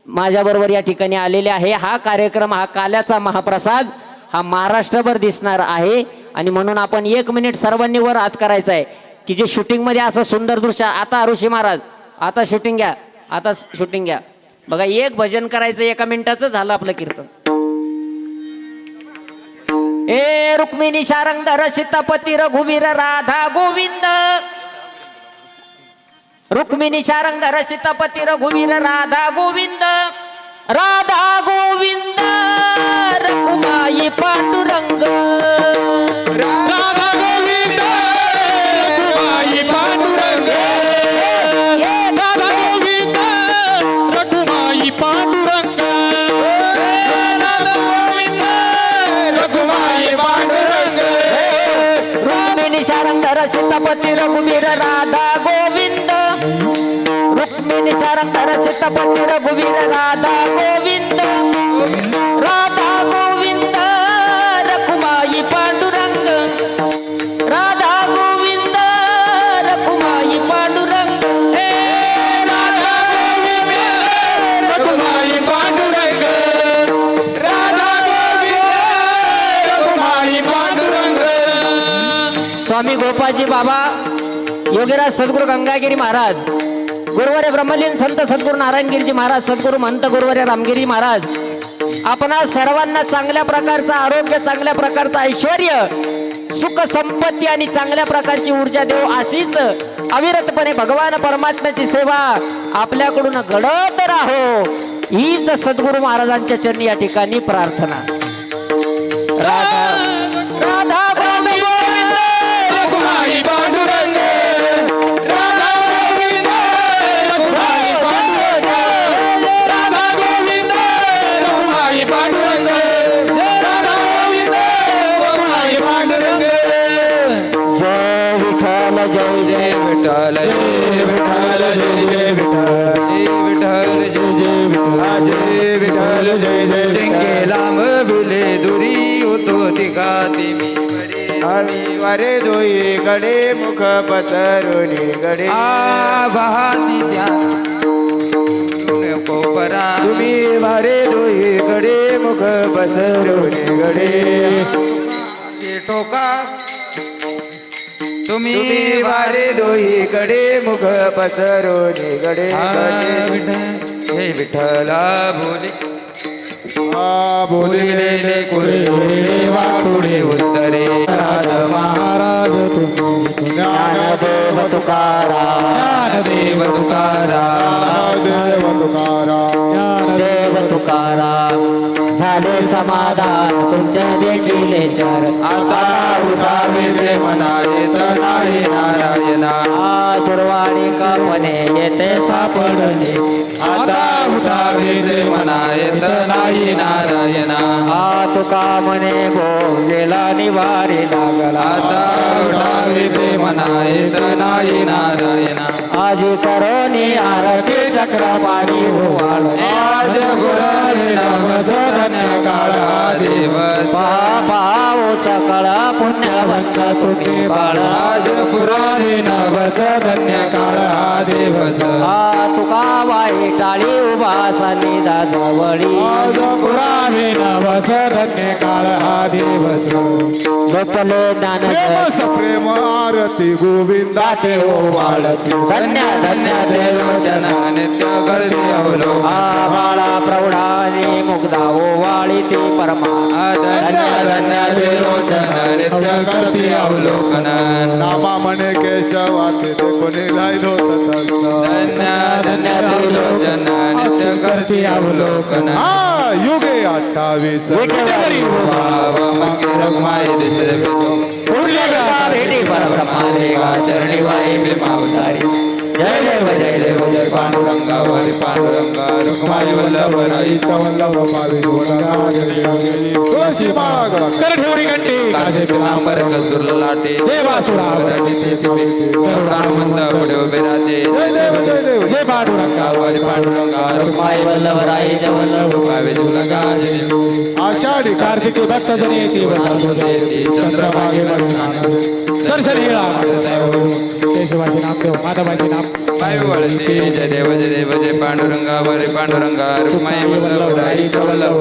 [SPEAKER 1] माझ्याबरोबर या ठिकाणी आलेले आहे. हा कार्यक्रम, हा काल्याचा महाप्रसाद हा महाराष्ट्रभर दिसणार आहे आणि म्हणून आपण 1 मिनिट सर्वांनी वर हात करायचा आहे की जे शूटिंगमध्ये असं सुंदर दृश्य. आता ऋषी महाराज, आता शूटिंग घ्या, आता शूटिंग घ्या. बघा, एक भजन करायचं, 1 मिनिटाचं झालं आपलं कीर्तन. ए रुक्मिणी शारंगधर सीतापती रघुवीर राधा गोविंद, रुक्मिणी शारंगधर सीतापती रघुवीर राधा गोविंद, राधा गोविंद रघुमाई पांडुरंग,
[SPEAKER 2] राधा गोविंद रघुमाई पांडुरंग, राधा गोविंद रघुमाई पांडुरंग, राधा गोविंद रघुमाई पांडुरंग,
[SPEAKER 1] रुक्मिणी शारंगधर सीतापती रघुवीर राधा गोविंद, रुक्मिणी शारंगधर सीतापती रघुवीर राधा गोविंद, राधा गोविंद रघुमाई पांडुरंग, राधा गोविंद रघुमाई पांडुरंग,
[SPEAKER 2] राधा गोविंद रघुमाई पांडुरंग, राधा गोविंद रघुमाई पांडुरंग.
[SPEAKER 1] स्वामी गोपाळजी बाबा, योगीराज सद्गुरू गंगागिरी महाराज, गुरुवर्य ब्रह्मलीन संत सद्गुरू नारायणगिरीजी महाराज, सद्गुरू महंत गुरुवर्य रामगिरी महाराज, आपणा सर्वांना चांगल्या प्रकारचं आरोग्य, चांगल्या प्रकारचं ऐश्वर्य, सुख संपत्ती आणि चांगल्या प्रकारची ऊर्जा देव, अशीच अविरतपणे भगवान परमात्म्याची सेवा आपल्याकडून घडत राहो, हीच सद्गुरू महाराजांच्या चरणी या ठिकाणी प्रार्थना. राधा राधा गोविंद
[SPEAKER 2] रघुमाई पांडुरंग, राधा गोविंद रघुमाई पांडुरंग, राधा गोविंद रघुमाई पांडुरंग, राधा गोविंद रघुमाई पांडुरंग.
[SPEAKER 1] जय विठ्ठल जय जय
[SPEAKER 2] विठ्ठल जय विठ्ठल जय जय विठ्ठल, जय विठ्ठल जय जय. शेंगे लांब बिले दुरी होतो तिघाती मी
[SPEAKER 4] आम्ही वारे दोई गडे मुख पसरुनी गडे
[SPEAKER 2] वाहती त्या कोपरा,
[SPEAKER 4] तुम्ही वारे दोई गडे मुख पसरुनी गडे
[SPEAKER 2] टोका तुम्ही
[SPEAKER 4] वारे दोहीकडे मुख पसरून गडे
[SPEAKER 2] हे विठ्ठला बोले
[SPEAKER 3] बोलिले
[SPEAKER 2] कुरे वाकुडे उत्तरे
[SPEAKER 3] महाराज तुम्ही
[SPEAKER 1] ज्ञानदेव तुकाराम
[SPEAKER 2] ज्ञानदेव तुकाराम
[SPEAKER 3] देव तुकाराम
[SPEAKER 1] देव तुकाराम झाले समाधान तुमचे देखील चरण
[SPEAKER 2] आता उठावे से मना येत नाही नारायणा
[SPEAKER 1] सुरवाणी कपणे येते सापडले
[SPEAKER 2] आता उठावे से मना येत नाही नारायणा
[SPEAKER 1] तुका म्हणे गेला निवारी लागला
[SPEAKER 2] आता उठावे से मना येत नाही नारायणा
[SPEAKER 1] आजी करोनी आरती चक्रपाणी
[SPEAKER 2] आज गुरारे नाम धन्य काळा दिवस
[SPEAKER 1] पाओ सकळ पुण्यवंत तुम्ही बाळ
[SPEAKER 2] आज पुराणे नवस धन्य काळा दिवस
[SPEAKER 1] तुका वाई टाळी उभा सन्निधा जवळी
[SPEAKER 3] आज पुराणे नवस धन्य काळ हा दिवस
[SPEAKER 1] गोपले ज्ञान
[SPEAKER 3] प्रेम प्रेम आरती गोविंदा
[SPEAKER 1] ते वाळती धन्य धन्य
[SPEAKER 2] देवचन नित्य गर्दी अवलो
[SPEAKER 1] बाळा प्रौढानी मुग्धा ओवाळी ती परमा
[SPEAKER 2] धन्य धन्य देवचन नित्य गर्दी अवलोकन
[SPEAKER 3] नामा म्हणे केशवाते ते कोणी राहिलो
[SPEAKER 2] धन्य धन्य देवचन नित्य गर्दी अवलोकन
[SPEAKER 3] हा युगे 28
[SPEAKER 2] भाव मंगिर माय दिसे
[SPEAKER 1] भेटी परब्रह्मा देवा चरणी वाई भीमावतारी जय देव जय
[SPEAKER 2] पांडुरंगा हरी पांडुरंगा रुक्माई वल्लभ
[SPEAKER 3] आईचा वल्लभ पावी तुळशी माळा गळा
[SPEAKER 2] कर ठेवडी घंटी काजे पितांबर कस्तुर लाटे देवासुरा सर्वानुबंध पुढे उभे राहते
[SPEAKER 3] जय देव
[SPEAKER 2] जय पांडुरंगा हरी पांडुरंगा रुक्माई
[SPEAKER 1] वल्लभ राईच्या वल्लभ
[SPEAKER 2] पावे तुलगा
[SPEAKER 3] आषाढी
[SPEAKER 2] कार्तिकी भक्त जनी येते वसंती चंद्रभागे दर्शन येळा केशवाचे नाम देव माधवाचे नाम पाय वळते जय देव जय पांडुरंगा हरी पांडुरंगा रुक्माई वल्लभ राईच्या वल्लभ